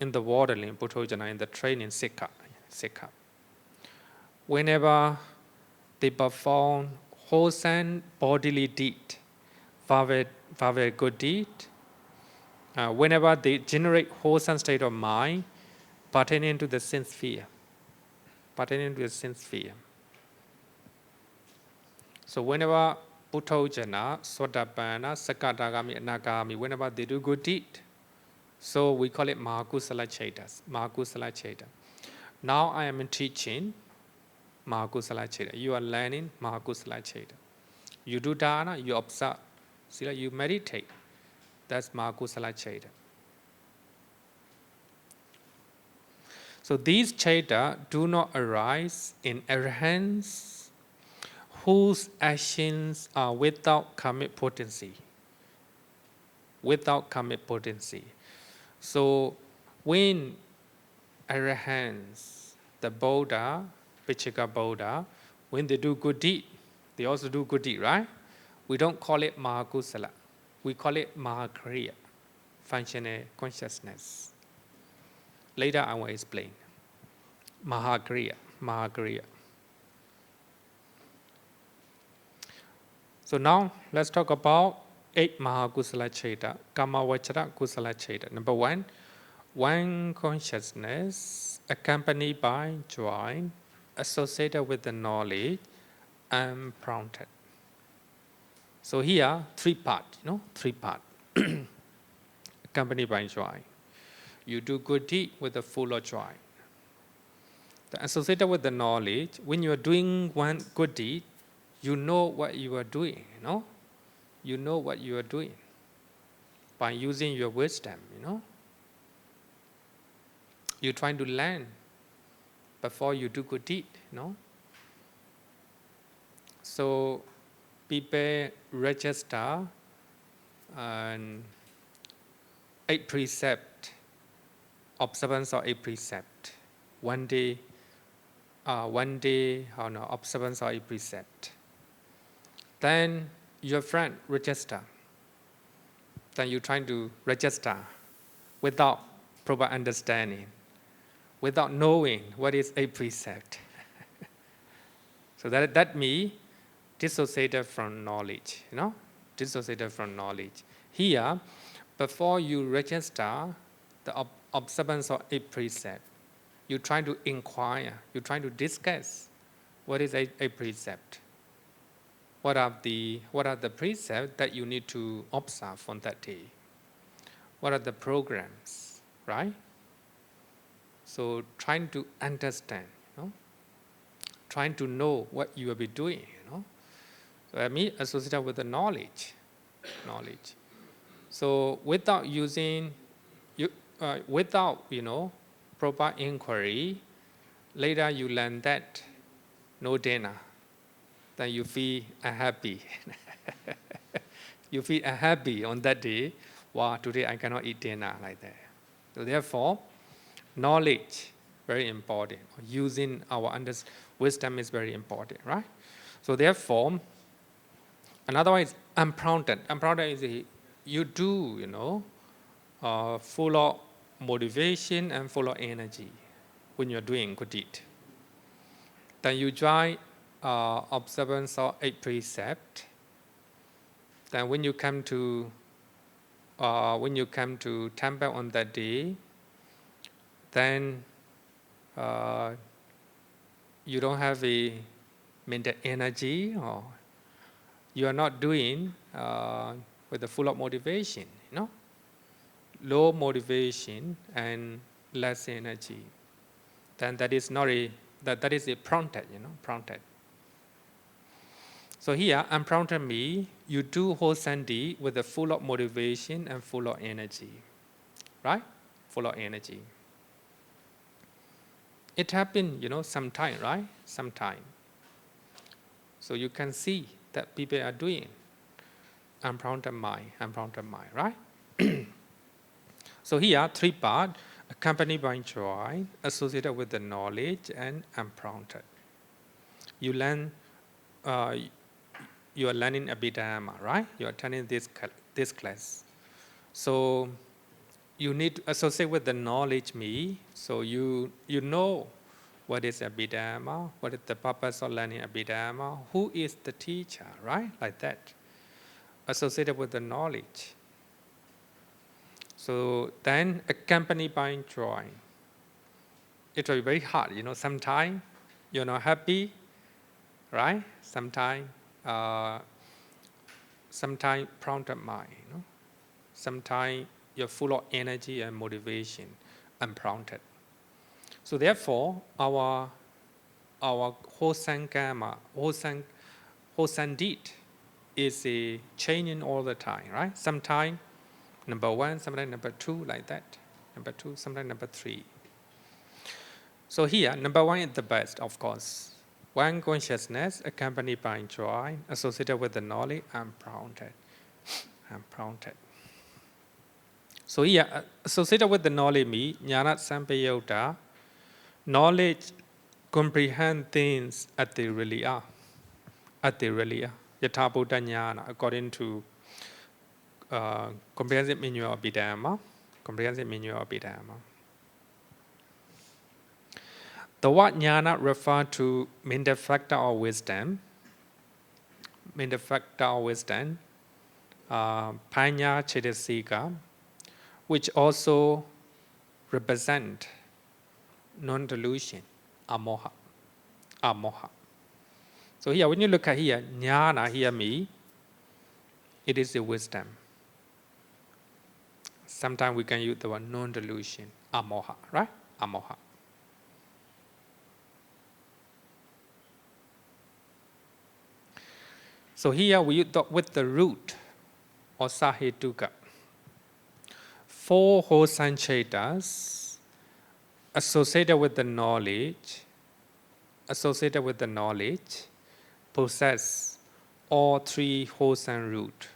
in the worldling, Bhuttojana, in the training Sikha. Whenever they perform wholesome bodily deed, very good deed, whenever they generate wholesome state of mind, pertaining to the sin sphere. So whenever Bhuttojana, Sotapanna, Sakatagami, Anagami, whenever they do good deed, so we call it Mahakusala Cheta. Now I am teaching Mahakusala Cheta. You are learning Mahakusala Cheta. You do dana, you observe, you meditate. That's Mahakusala Cheta. So these Cheta do not arise in arahants whose actions are without karmic potency. So when arahants, the Buddha, Vichika Buddha, when they do good deed, they also do good deed, right? We don't call it Mahakusala. We call it Mahakriya, functional consciousness. Later I will explain. Mahakriya. So now let's talk about 8 Mahakusala Cheta, Kamavachara Kusala Cheta. Number 1, one consciousness accompanied by joy, associated with the knowledge, unprompted. So here, 3 parts, 3 parts. Accompanied by joy. You do good deed with a full of joy. Associated with the knowledge, when you are doing one good deed, you know what you are doing, You know what you are doing by using your wisdom, You're trying to learn before you do good deed, So people register 8 precepts, observance of 8 precepts. One day, observance of 8 precepts. Then your friend register. Then you're trying to register without proper understanding, without knowing what is 8 precept. So that means dissociated from knowledge, Dissociated from knowledge. Here, before you register the observance of 8 precepts, you try to inquire, you try to discuss what is a precept. What are the precepts that you need to observe on that day? What are the programs, right? So trying to understand, trying to know what you will be doing, So I mean associated with the knowledge. So without using, without proper inquiry, later you learn that no dinner, then you feel unhappy. You feel unhappy on that day. Wow, today I cannot eat dinner like that. So therefore, knowledge very important. Using our wisdom is very important, right? So therefore, another one is unprompted. Unprompted is you do, full of motivation and full of energy when you're doing good deed. Then you join observance of 8 precepts. Then when you come to temple on that day, then you don't have a mental energy, or you are not doing with the full of motivation, low motivation and less energy. Then that is not that is a prompted, prompted. So here, unprompted me, you do wholesome deed with a full of motivation and full of energy, right? Full of energy. It happened, sometime, right? Sometime. So you can see that people are doing unprompted mind, right? So here, three parts, accompanied by joy, associated with the knowledge, and unprompted. You learn, you are learning Abhidhamma, right? You are attending this class. So you need to associate with the knowledge me, so you know what is Abhidhamma, what is the purpose of learning Abhidhamma, who is the teacher, right? Like that. Associated with the knowledge. So then accompanied by joy. It will be very hard, sometimes you're not happy, right? Sometimes prompted mind, sometimes you're full of energy and motivation, unprompted. So therefore, our wholesome karma, wholesome deed is changing all the time, right? Sometimes number one, sometimes number two, like that. Number two, sometimes number three. So here, number one is the best, of course. One consciousness accompanied by joy, associated with the knowledge, unprompted. So here, associated with the knowledge me, jnana sampayota, knowledge comprehend things as they really are. Yatha Buddha jnana, according to comprehensive meaning of Bdmv. The word jnana refers to mental factor or wisdom. Panya Chetasika, which also represent non-delusion, amoha. So here, when you look at here, jnana, here me, it is the wisdom. Sometimes we can use the word non-delusion, amoha, right? Amoha. So here we talk with the root or sahetuka. Four wholesome chetas associated with the knowledge, possess all three wholesome root.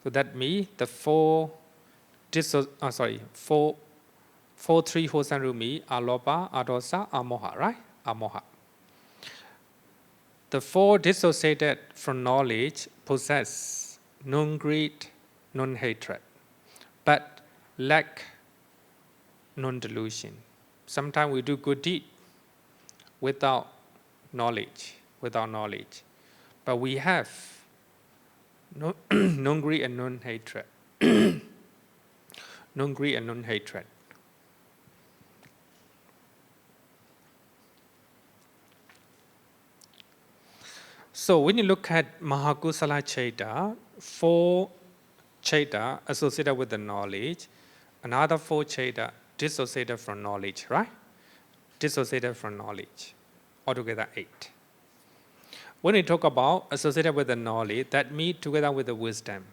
So that means the four three wholesome root means alopa, adosa, amoha, right? Amoha. The four dissociated from knowledge possess non-greed, non-hatred, but lack non-delusion. Sometimes we do good deed without knowledge, but we have non-greed and non-hatred. Non-greed and non-hatred. So when you look at Mahakusala Cheta, four Cheta associated with the knowledge, another four Cheta dissociated from knowledge, right? Dissociated from knowledge, altogether 8. When we talk about associated with the knowledge, that means together with the wisdom,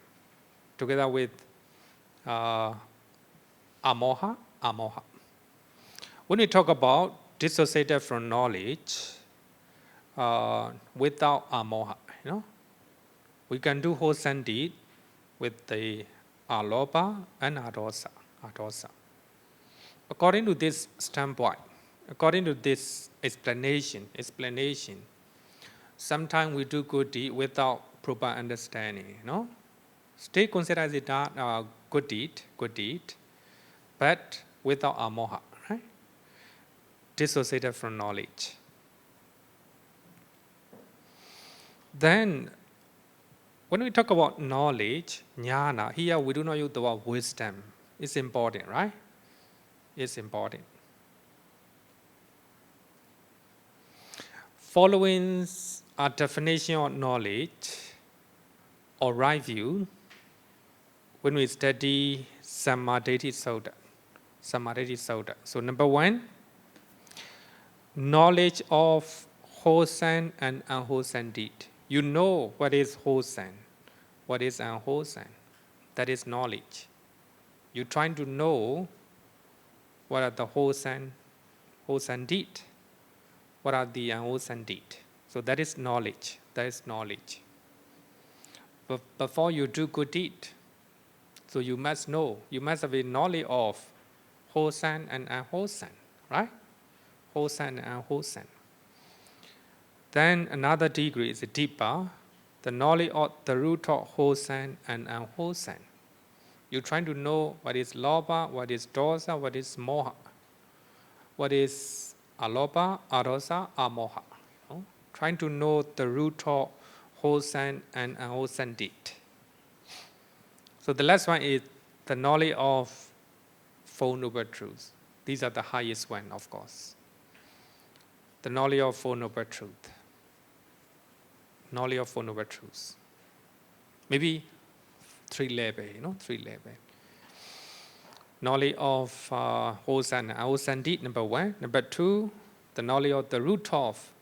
together with amoha. When we talk about dissociated from knowledge, without amoha, we can do wholesome deed with the alopa and adosa. According to this standpoint, according to this explanation, sometimes we do good deed without proper understanding, Still considered as a good deed, but without amoha, right? Dissociated from knowledge. Then, when we talk about knowledge, jnana, here we do not use the word wisdom. It's important, right? It's important. Following a definition of knowledge or right view, when we study Samadhi Sutta. So number one, knowledge of wholesome and unwholesome deed. You know what is wholesome, what is unwholesome. That is knowledge. You're trying to know what are the wholesome, wholesome deed. What are the unwholesome deed? So that is knowledge. That is knowledge. But before you do good deed, so you must know, you must have a knowledge of wholesome and unwholesome, right? Wholesome and unwholesome. Then another degree is deeper, the knowledge of the root of wholesome and unwholesome. You're trying to know what is lobha, what is dosa, what is moha, what is alobha, adosa, amoha. You know? Trying to know the root of wholesome and unwholesome deed. So the last one is the knowledge of Four Noble Truths. These are the highest one, of course. The knowledge of Four Noble Truths. Knowledge of Four Noble Truths. Maybe 3 levels, you know, 3 levels. Knowledge of wholesome and unwholesome deed, number 1. Number 2, the knowledge of the root of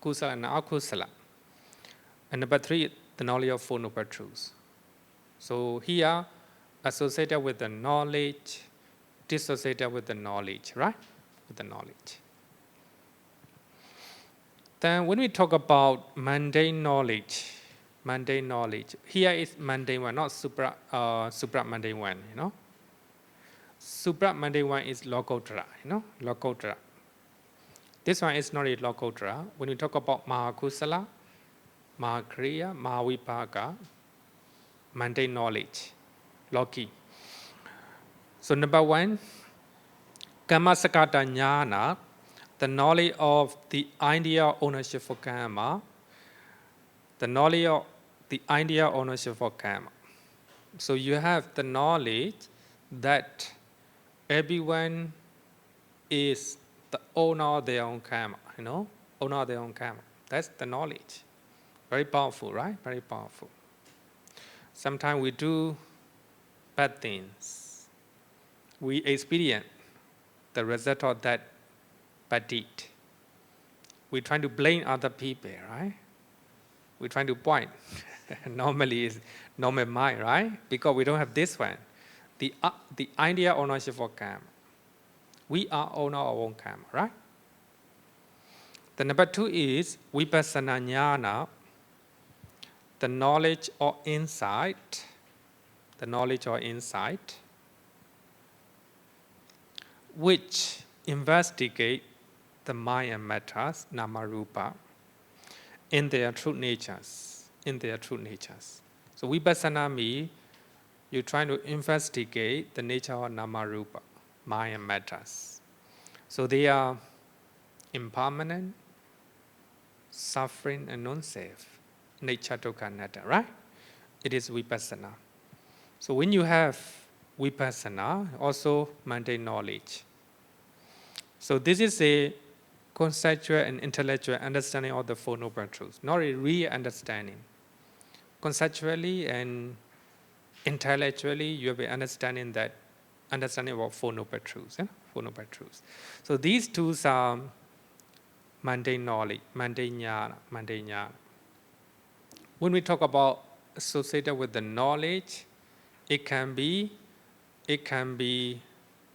kusala and akusala. And number 3, the knowledge of Four Noble Truths. So here, associated with the knowledge, dissociated with the knowledge, right? With the knowledge. Then when we talk about mundane knowledge, here is mundane one, not supra mundane one, you know. Supra mundane one is lokottara, you know, lokottara. This one is not a lokottara. When we talk about mahakusala, mahakriya, mahavipaka, mundane knowledge, loki. So number 1, kammasakata jnana, the knowledge of the idea of ownership for karma, the knowledge of the idea of ownership for karma. So you have the knowledge that everyone is the owner of their own karma, you know, owner of their own karma. That's the knowledge. Very powerful, right? Very powerful. Sometimes we do bad things. We experience the result of that bad deed. We're trying to blame other people, right? We're trying to point. Normally it's normal mind, right? Because we don't have this one. The idea of ownership for karma. We are owner of our own karma, right? The number 2 is vipassana jnana, the knowledge or insight, which investigate the mind and matters, nama rupa, in their true natures, So vipassana means you're trying to investigate the nature of nama rupa, mind and matters. So they are impermanent, suffering and non-self, nature dukkha anatta, right? It is vipassana. So when you have vipassana, also mundane knowledge. So this is a conceptual and intellectual understanding of the Four Noble Truths, not a real understanding. Conceptually and intellectually, you have an understanding about Four Noble Truths. Four Noble Truths. So these two are mundane knowledge, mundane jnana. When we talk about associated with the knowledge, it can be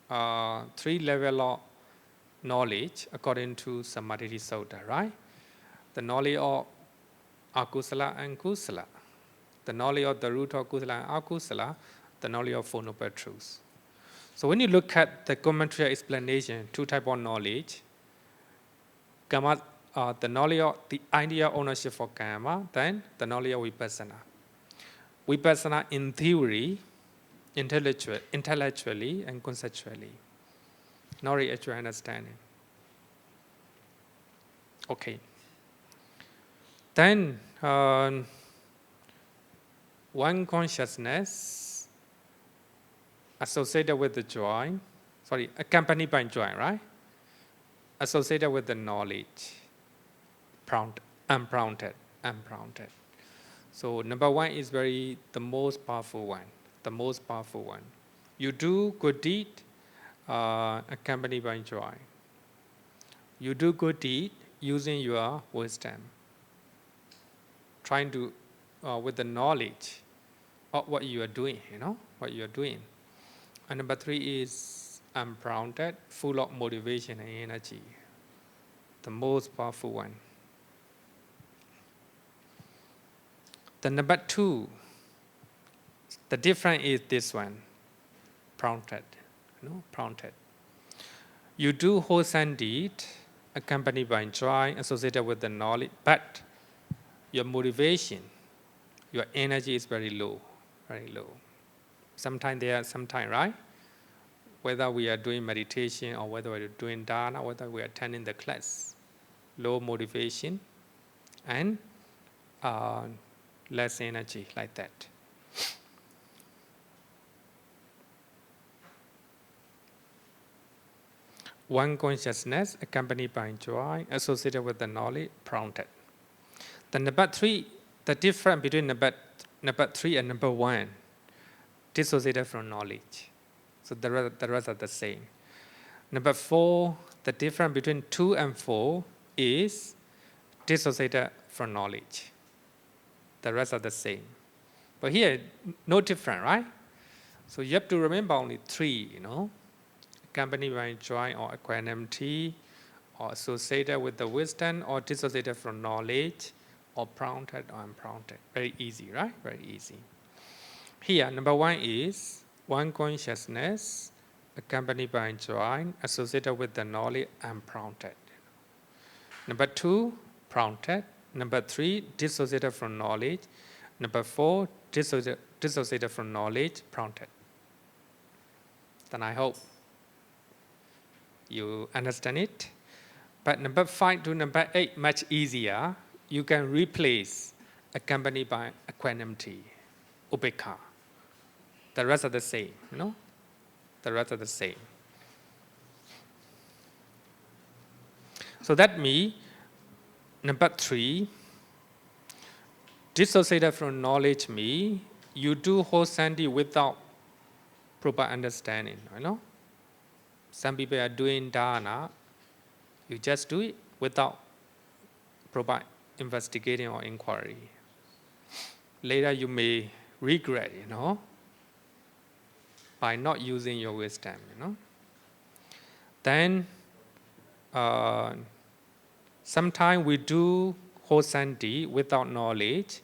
3 levels of knowledge according to Samadhi Sutta, right? The knowledge of akusala and kusala, the knowledge of the root of kusala and akusala, the knowledge of Four Noble Truths. So when you look at the commentary explanation, 2 types of knowledge, the knowledge of the idea of ownership for karma, then the knowledge of vipassana. Vipassana in theory, intellectually and conceptually. Not really actual understanding. Okay. Then one consciousness associated with the joy, accompanied by joy, right? Associated with the knowledge, unprompted. So number 1 is the most powerful one. You do good deed, accompanied by joy. You do good deed using your wisdom, trying to, with the knowledge of what you are doing, And number 3 is unprompted, full of motivation and energy. The most powerful one. The number 2, the difference is this one, prompted. Prompted. You do wholesome deed, accompanied by joy, associated with the knowledge, but your motivation, your energy is very low, very low. Sometimes, right? Whether we are doing meditation or whether we are doing dharma, whether we are attending the class, low motivation and less energy, like that. One consciousness accompanied by joy, associated with the knowledge, prompted. The number 3, the difference between number 3 and number 1, dissociated from knowledge. So the rest are the same. Number 4, the difference between 2 and 4 is dissociated from knowledge. The rest are the same. But here, no different, right? So you have to remember only 3, accompanied by joy or equanimity, or associated with the wisdom, or dissociated from knowledge, or prompted or unprompted. Very easy, right? Very easy. Here, number 1 is one consciousness accompanied by joy, associated with the knowledge, unprompted. Number 2, prompted. Number 3, dissociated from knowledge. Number 4, dissociated from knowledge, prompted. Then I hope you understand it. But number 5 to number 8, much easier. You can replace accompanied by equanimity, upekkha. The rest are the same, The rest are the same. So that means, number 3, dissociated from knowledge means you do wholesome deed without proper understanding, Some people are doing dharma, you just do it without proper investigating or inquiry. Later you may regret, by not using your wisdom, Then, sometimes we do wholesome deed without knowledge,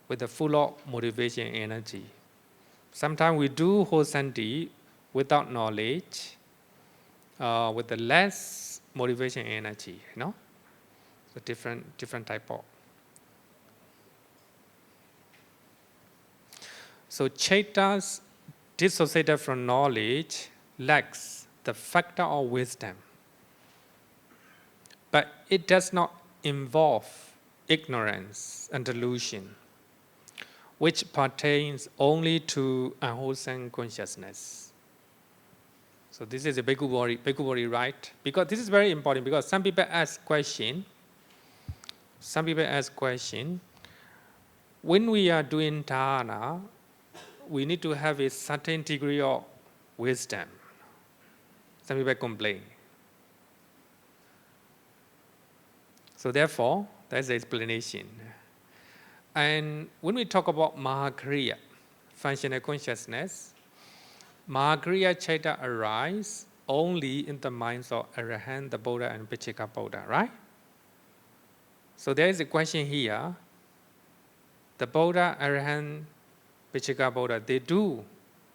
with a full of motivation and energy. Sometimes we do wholesome deed without knowledge, with the less motivation and energy, So different type of. So Chaitas dissociated from knowledge lacks the factor of wisdom. But it does not involve ignorance and delusion, which pertains only to unwholesome consciousness. So this is a Bhikkhuvori, right? Because this is very important, because some people ask question. When we are doing dharana, we need to have a certain degree of wisdom. Some people complain. So therefore, that's the explanation. And when we talk about Mahakriya, functional consciousness, Mahakriya Chaita arise only in the minds of Arahant, the Buddha, and Vichika Buddha, right? So there is a question here. The Buddha, Arahant, Vichika Buddha, they do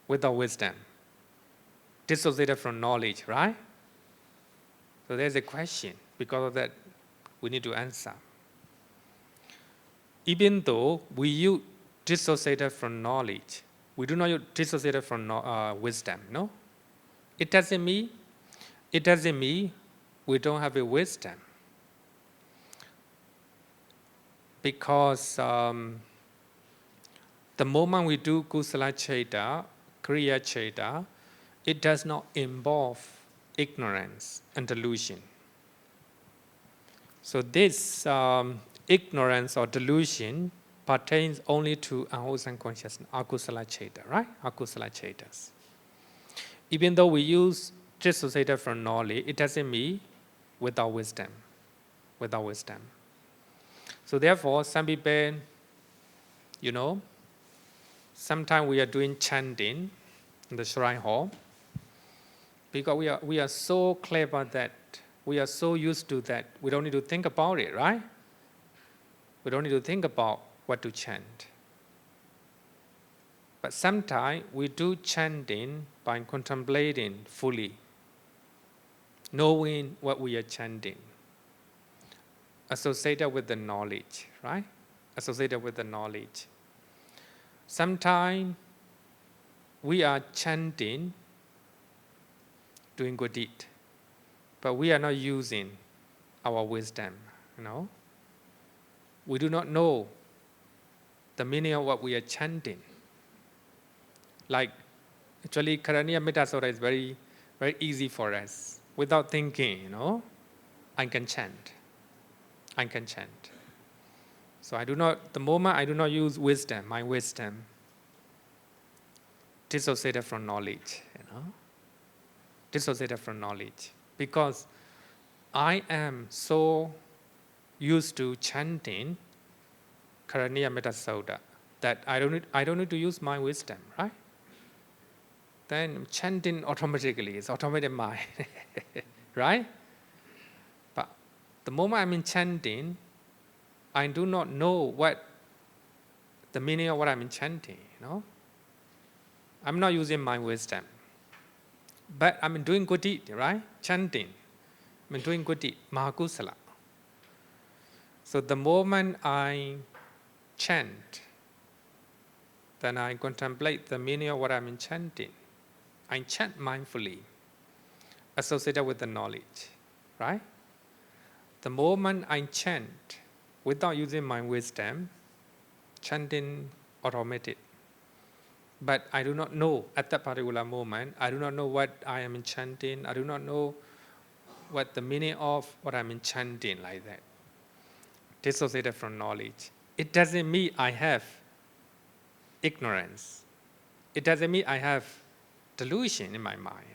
without wisdom, dissociated from knowledge, right? So there's a question. Because of that, we need to answer. Even though we use dissociated from knowledge, we do not use dissociated from wisdom, no? It doesn't mean we don't have a wisdom. Because the moment we do Kusala Chaita, Kriya Chaita, it does not involve ignorance and delusion. So this ignorance or delusion pertains only to unwholesome consciousness, akusala chaita, right? Akusala chaitas. Even though we use dissociated from knowledge, it doesn't mean without wisdom. Without wisdom. So therefore, some people, sometimes we are doing chanting in the shrine hall, Because we are so clever that we are so used to that we don't need to think about it, right? We don't need to think about what to chant. But sometimes we do chanting by contemplating fully, knowing what we are chanting, associated with the knowledge, right? Associated with the knowledge. Sometimes we are chanting, doing good deed, but we are not using our wisdom, We do not know the meaning of what we are chanting. Like, actually, Karaniya Metta Sutta is very, very easy for us. Without thinking, I can chant. I can chant. So the moment I do not use wisdom, my wisdom, dissociated from knowledge, dissociated from knowledge. Because I am so used to chanting Karaniya Metta Sutta that I don't need to use my wisdom, right? Then chanting automatically, it's automatic mind, right? But the moment I'm in chanting, I do not know what the meaning of what I'm chanting, I'm not using my wisdom. But I'm doing good deed, right? Chanting. I'm doing good deed, Mahakusala. So the moment I chant, then I contemplate the meaning of what I'm chanting. I chant mindfully, associated with the knowledge, right? The moment I chant without using my wisdom, chanting automatic. But I do not know at that particular moment, I do not know what I am chanting, I do not know what the meaning of what I'm chanting like that. Dissociated from knowledge. It doesn't mean I have ignorance. It doesn't mean I have delusion in my mind.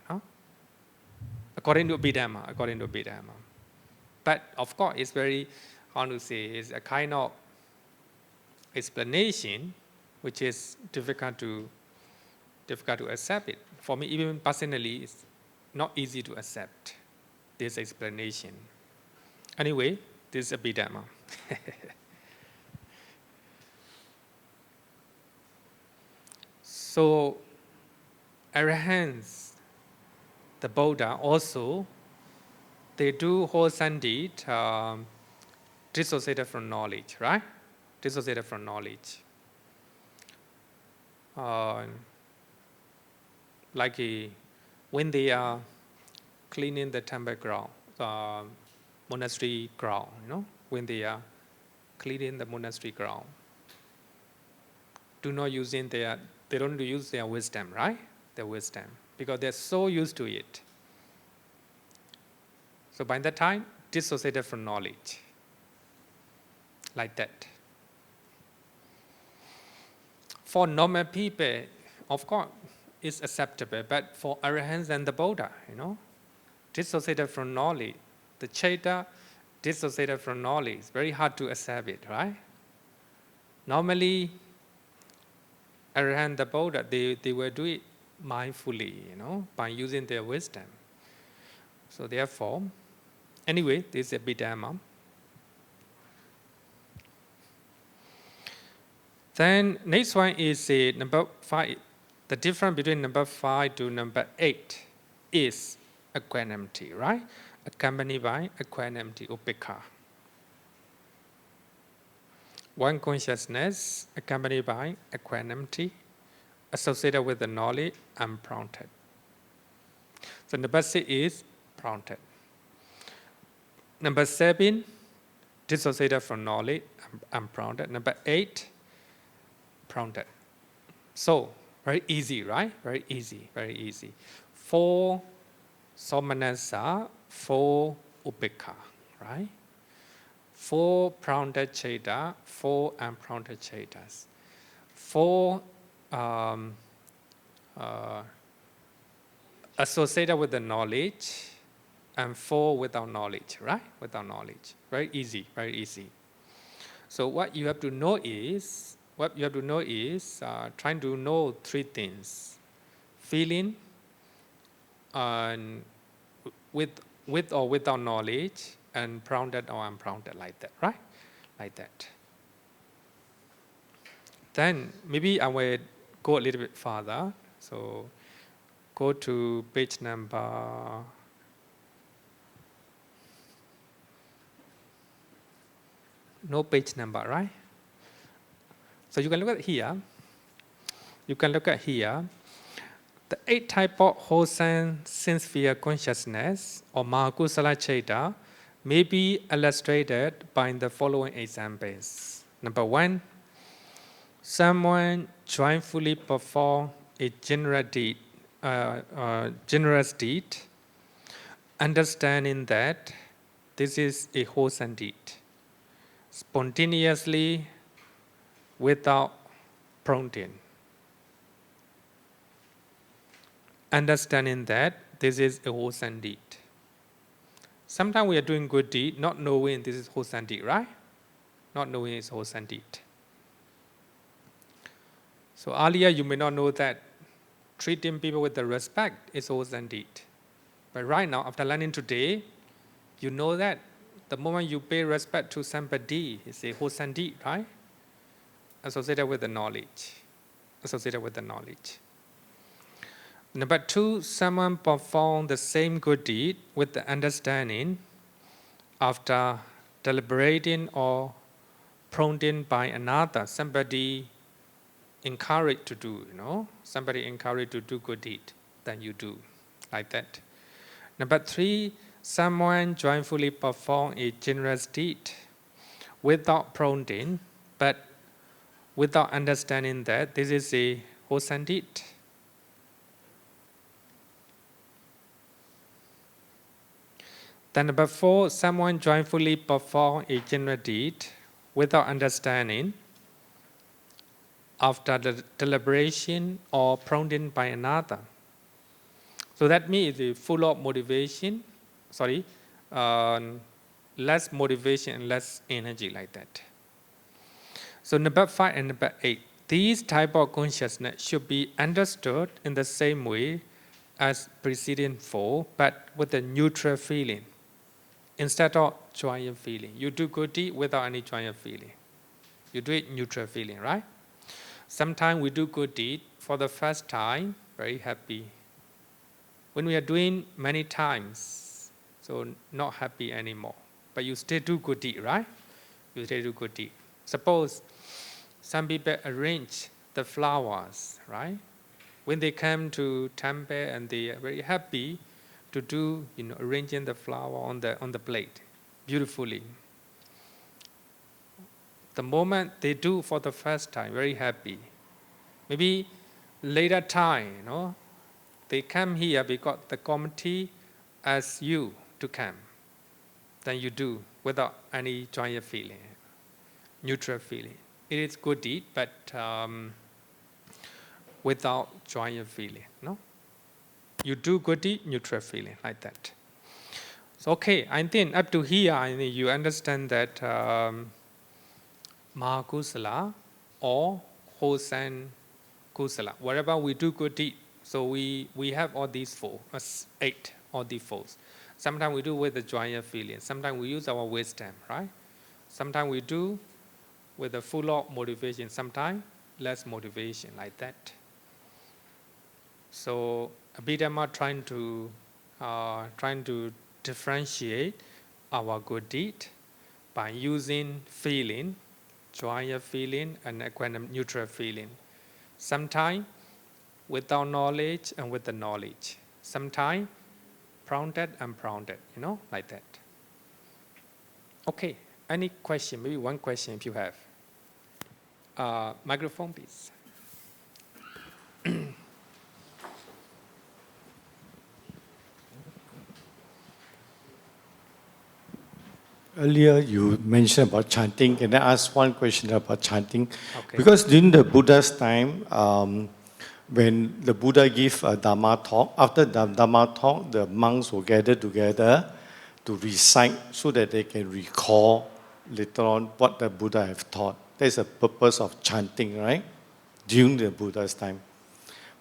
According to Abhidhamma. But of course, it's very, it's a kind of explanation which is difficult to accept it. For me, even personally, it's not easy to accept this explanation. Anyway, this is Abhidhamma. So, Arahants, the Buddha also, they do wholesome deed, dissociated from knowledge, right? Dissociated from knowledge. When they are cleaning the temple ground, monastery ground, when they are cleaning the monastery ground, they don't use their wisdom, right? Their wisdom, because they're so used to it. So by that time, dissociated from knowledge, like that. For normal people, of course, it's acceptable, but for Arahants and the Buddha, dissociated from knowledge, the Chaita dissociated from knowledge, it's very hard to accept it, right? Normally, Arahant, the Buddha, they will do it mindfully, by using their wisdom. So therefore, anyway, this is Abhidhamma. Then next one is number 5. The difference between number 5 to number 8 is equanimity, right? Accompanied by equanimity, upekkha. One consciousness accompanied by equanimity, associated with the knowledge, unprompted. So number 6 is prompted. Number 7, dissociated from knowledge, unprompted. Number 8, prompted. So, very easy, right? Very easy, very easy. 4 somanassa, 4 upekkha, right? 4 prompted chaita, 4 unprompted chaitas. 4 associated with the knowledge, and 4 without knowledge, right? Without knowledge. Very easy, very easy. So what you have to know is, trying to know 3 things: feeling, and with or without knowledge, and grounded or ungrounded, like that, right? Like that. Then maybe I will go a little bit further. So go to page number. No page number, right? So you can look at here. You can look at here. The 8 type of wholesome sincere consciousness or Mahakusala Chaita may be illustrated by the following examples. Number 1, someone joyfully perform a generous deed, understanding that this is a wholesome deed, spontaneously, without prompting. Understanding that this is a wholesome deed. Sometimes we are doing good deed, not knowing this is wholesome deed, right? Not knowing it's wholesome deed. So earlier you may not know that treating people with the respect is wholesome deed. But right now, after learning today, you know that the moment you pay respect to somebody, it's a wholesome deed, right? Associated with the knowledge. Associated with the knowledge. Number 2, someone perform the same good deed with the understanding after deliberating or prompted by another, somebody encouraged to do, somebody encouraged to do good deed, then you do, like that. Number 3, someone joyfully perform a generous deed without prompting, but without understanding that this is a wholesome deed. Then number 4, someone joyfully perform a generous deed without understanding after the deliberation or prompted by another. So that means it's full of motivation, less motivation and less energy, like that. So number 5 and number 8, these type of consciousness should be understood in the same way as preceding 4, but with a neutral feeling. Instead of joyous feeling. You do good deed without any joyous feeling. You do it neutral feeling, right? Sometimes we do good deed for the first time, very happy. When we are doing many times, so not happy anymore. But you still do good deed, right? You still do good deed. Suppose some people arrange the flowers, right? When they come to temple and they are very happy to do, arranging the flower on the plate beautifully. The moment they do for the first time, very happy. Maybe later time, they come here because the committee asks you to come. Then you do without any joyous feeling, neutral feeling. It is good deed, but without joyous feeling, no? You do good deed, neutral feeling, like that. So, okay, I think up to here, you understand that Mahakusala or wholesome kusala, wherever we do good deed, so we have all these 4, 8, all these 4. Sometimes we do with the joyous feeling. Sometimes we use our wisdom, right? Sometimes we do with a full of motivation. Sometimes less motivation, like that. So Abhidhamma trying to differentiate our good deed by using feeling, joyous feeling, and equanimous neutral feeling. Sometimes without knowledge and with the knowledge. Sometimes prompted and unprompted, like that. Okay, any question? Maybe one question if you have. Microphone, please. Earlier you mentioned about chanting. Can I ask one question about chanting? Okay. Because during the Buddha's time, when the Buddha gave a Dhamma talk, after the Dhamma talk, the monks will gather together to recite so that they can recall later on what the Buddha have taught. That's the purpose of chanting, right? During the Buddha's time.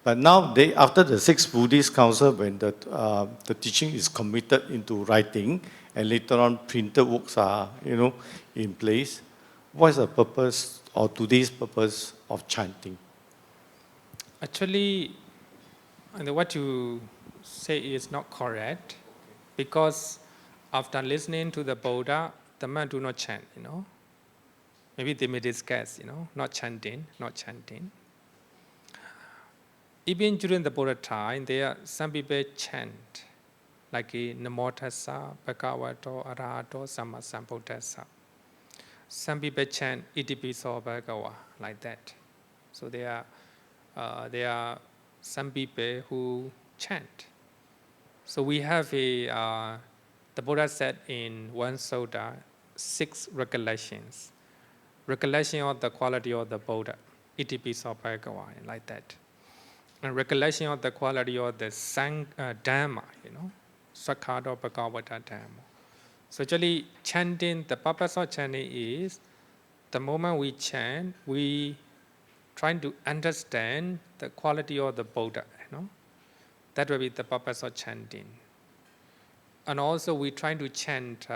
But now, after the Sixth Buddhist Council, when the teaching is committed into writing, and later on printed works are, in place, what is the purpose or today's purpose of chanting? Actually, what you say is not correct, because after listening to the Buddha, the man do not chant, Maybe they may discuss, not chanting. Even during the Buddha time, some people chant, like Namo Tassa, Bhagavato, Arahato, Samma Sambuddhassa. Some people chant Itipiso Bhagava, like that. So there are some people who chant. So we have the Buddha said in one sutta, 6 regulations. Recollection of the quality of the Buddha, Itipiso Bhagava, like that. And recollection of the quality of the Dhamma, Sakkhado Bhagavata Dhamma. So actually, chanting, the purpose of chanting is, the moment we chant, we trying to understand the quality of the Buddha, That will be the purpose of chanting. And also we trying to chant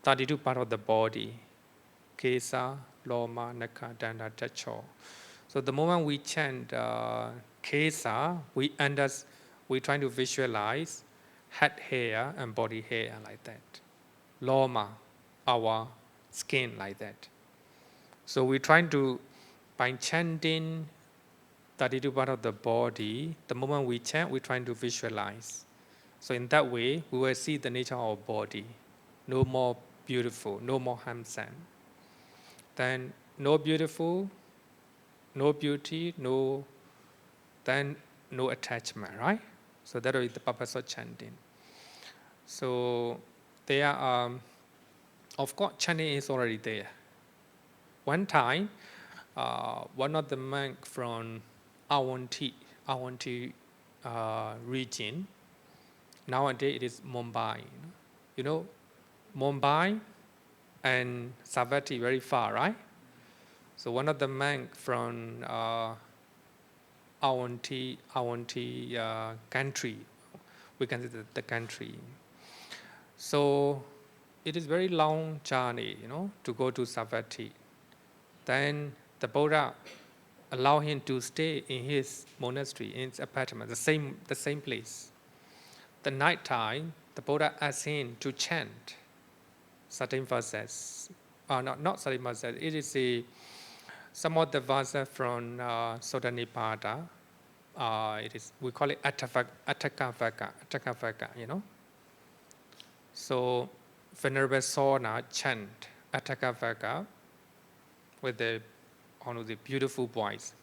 32 part of the body, Kesa, Loma, Naka, Dana, Tacho. So the moment we chant Kesa, we trying to visualize head hair and body hair like that. Loma, our skin like that. So we trying to, by chanting 32 part of the body, the moment we chant, we trying to visualize. So in that way, we will see the nature of our body. No more beautiful, no more handsome. Then no beautiful, no beauty, then no attachment, right? So that is the purpose of chanting. So there are, of course, chanting is already there. One time, one of the monks from Awanti region, nowadays it is Mumbai. Mumbai and Savatthi very far, right? So one of the monks from Awanti country, we consider the country. So it is very long journey, to go to Savatthi. Then the Buddha allow him to stay in his monastery, in his apartment, the same place. The night time, the Buddha asked him to chant certain verses. Not certain verses. It is some of the verses from Sutta Nipata. We call it Atthakavaka, So Venerable Sona chant Atthakavaka with the beautiful voice.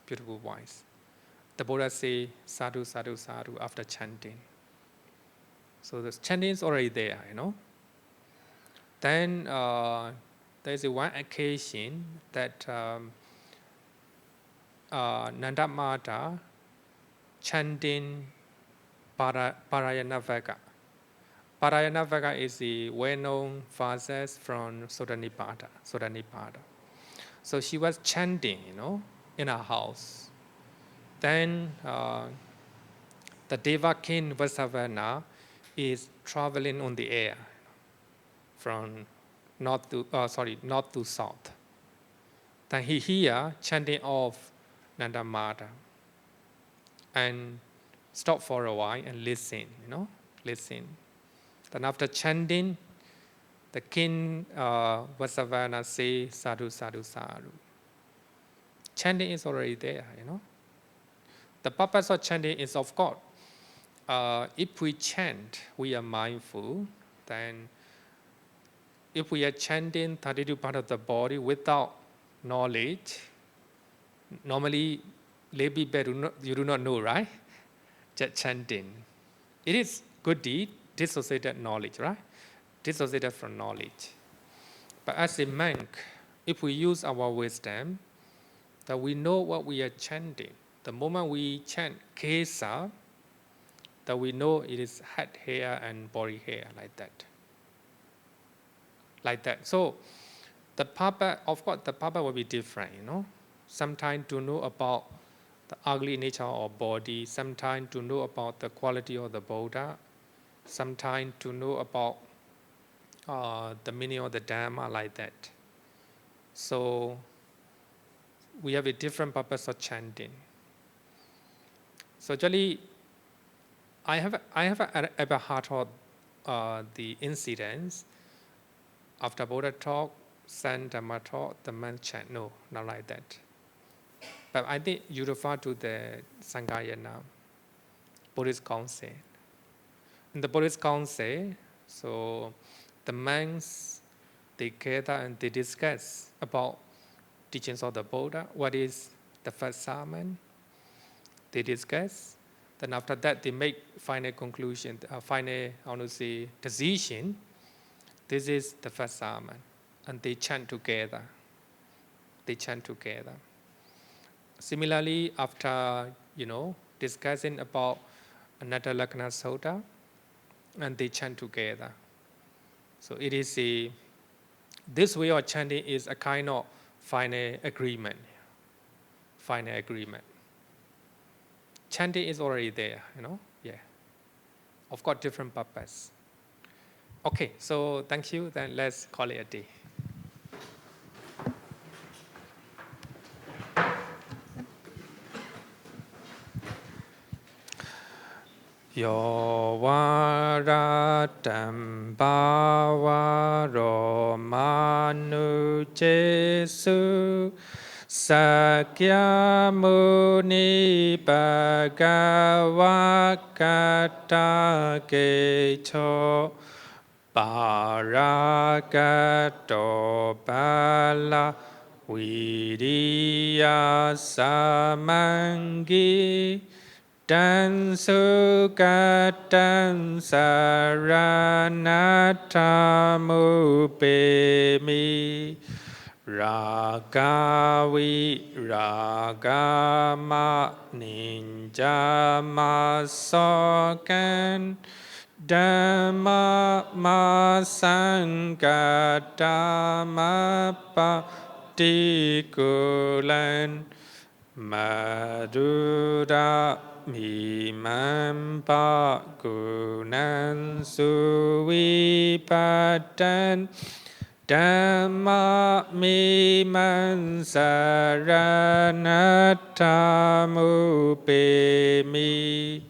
The Buddha say sadhu, sadhu, sadhu after chanting. So the chanting is already there, Then there is one occasion that Nanda Mata chanting Parayanavaka. Parayanavaka is the well-known verses from Sutta Nipata. So she was chanting, in her house. Then the Deva King Vasavana is traveling on the air from north to south. Then he hear chanting of Nanda Mata and stop for a while and listen. Then after chanting, the king Vasavana say sadhu, sadhu, sadhu. Chanting is already there, The purpose of chanting is, of course, if we chant, we are mindful. Then if we are chanting 32 part of the body without knowledge, normally lay people you do not know, right? Just chanting. It is good deed, dissociated knowledge, right? Dissociated from knowledge. But as a monk, if we use our wisdom, that we know what we are chanting. The moment we chant Kesa, that we know it is head hair and body hair, like that. So the purpose, of course, the purpose will be different, Sometimes to know about the ugly nature of body, sometimes to know about the quality of the Buddha, sometimes to know about the meaning of the Dhamma, like that. So we have a different purpose of chanting. So actually, I have ever heard of the incidents after Buddha talk, San Dhamma talk, the man chant. No, not like that. But I think you refer to the Sanghayana, Buddhist council. In the Buddhist council, so the monks, they gather and they discuss about teachings of the Buddha. What is the first sermon? They discuss. Then after that, they make final conclusion, final, I want to say, decision. This is the first sermon. And they chant together. They chant together. Similarly, after, discussing about another Lakkhana Sutta, and they chant together. So it is this way of chanting is a kind of final agreement. Final agreement. Chanting is already there, yeah. Of course, different purpose. Okay, so thank you. Then let's call it a day. Yo varatam bhavaro manu jesu sakya muni bhagavakata kecho paragato bala viriya samangi Dan sukatan saranatamu bemi ragawi ragama ninja masokan Dhamma masangata patikulan Madura mimampa gunan suvipadan Dhamma miman saranatamu bemi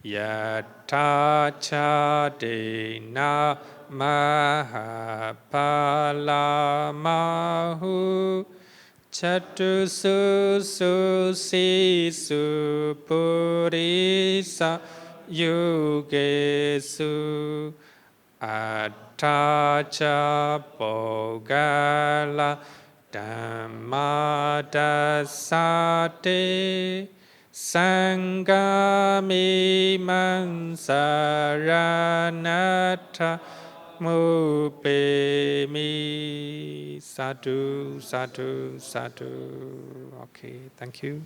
Yata chadena mahapalamahu Chatu su si su purisa yugesu Attacha pogala dhammadasate Sangami mansaranata Mupemi Sadhu, sadhu, sadhu. Okay, thank you.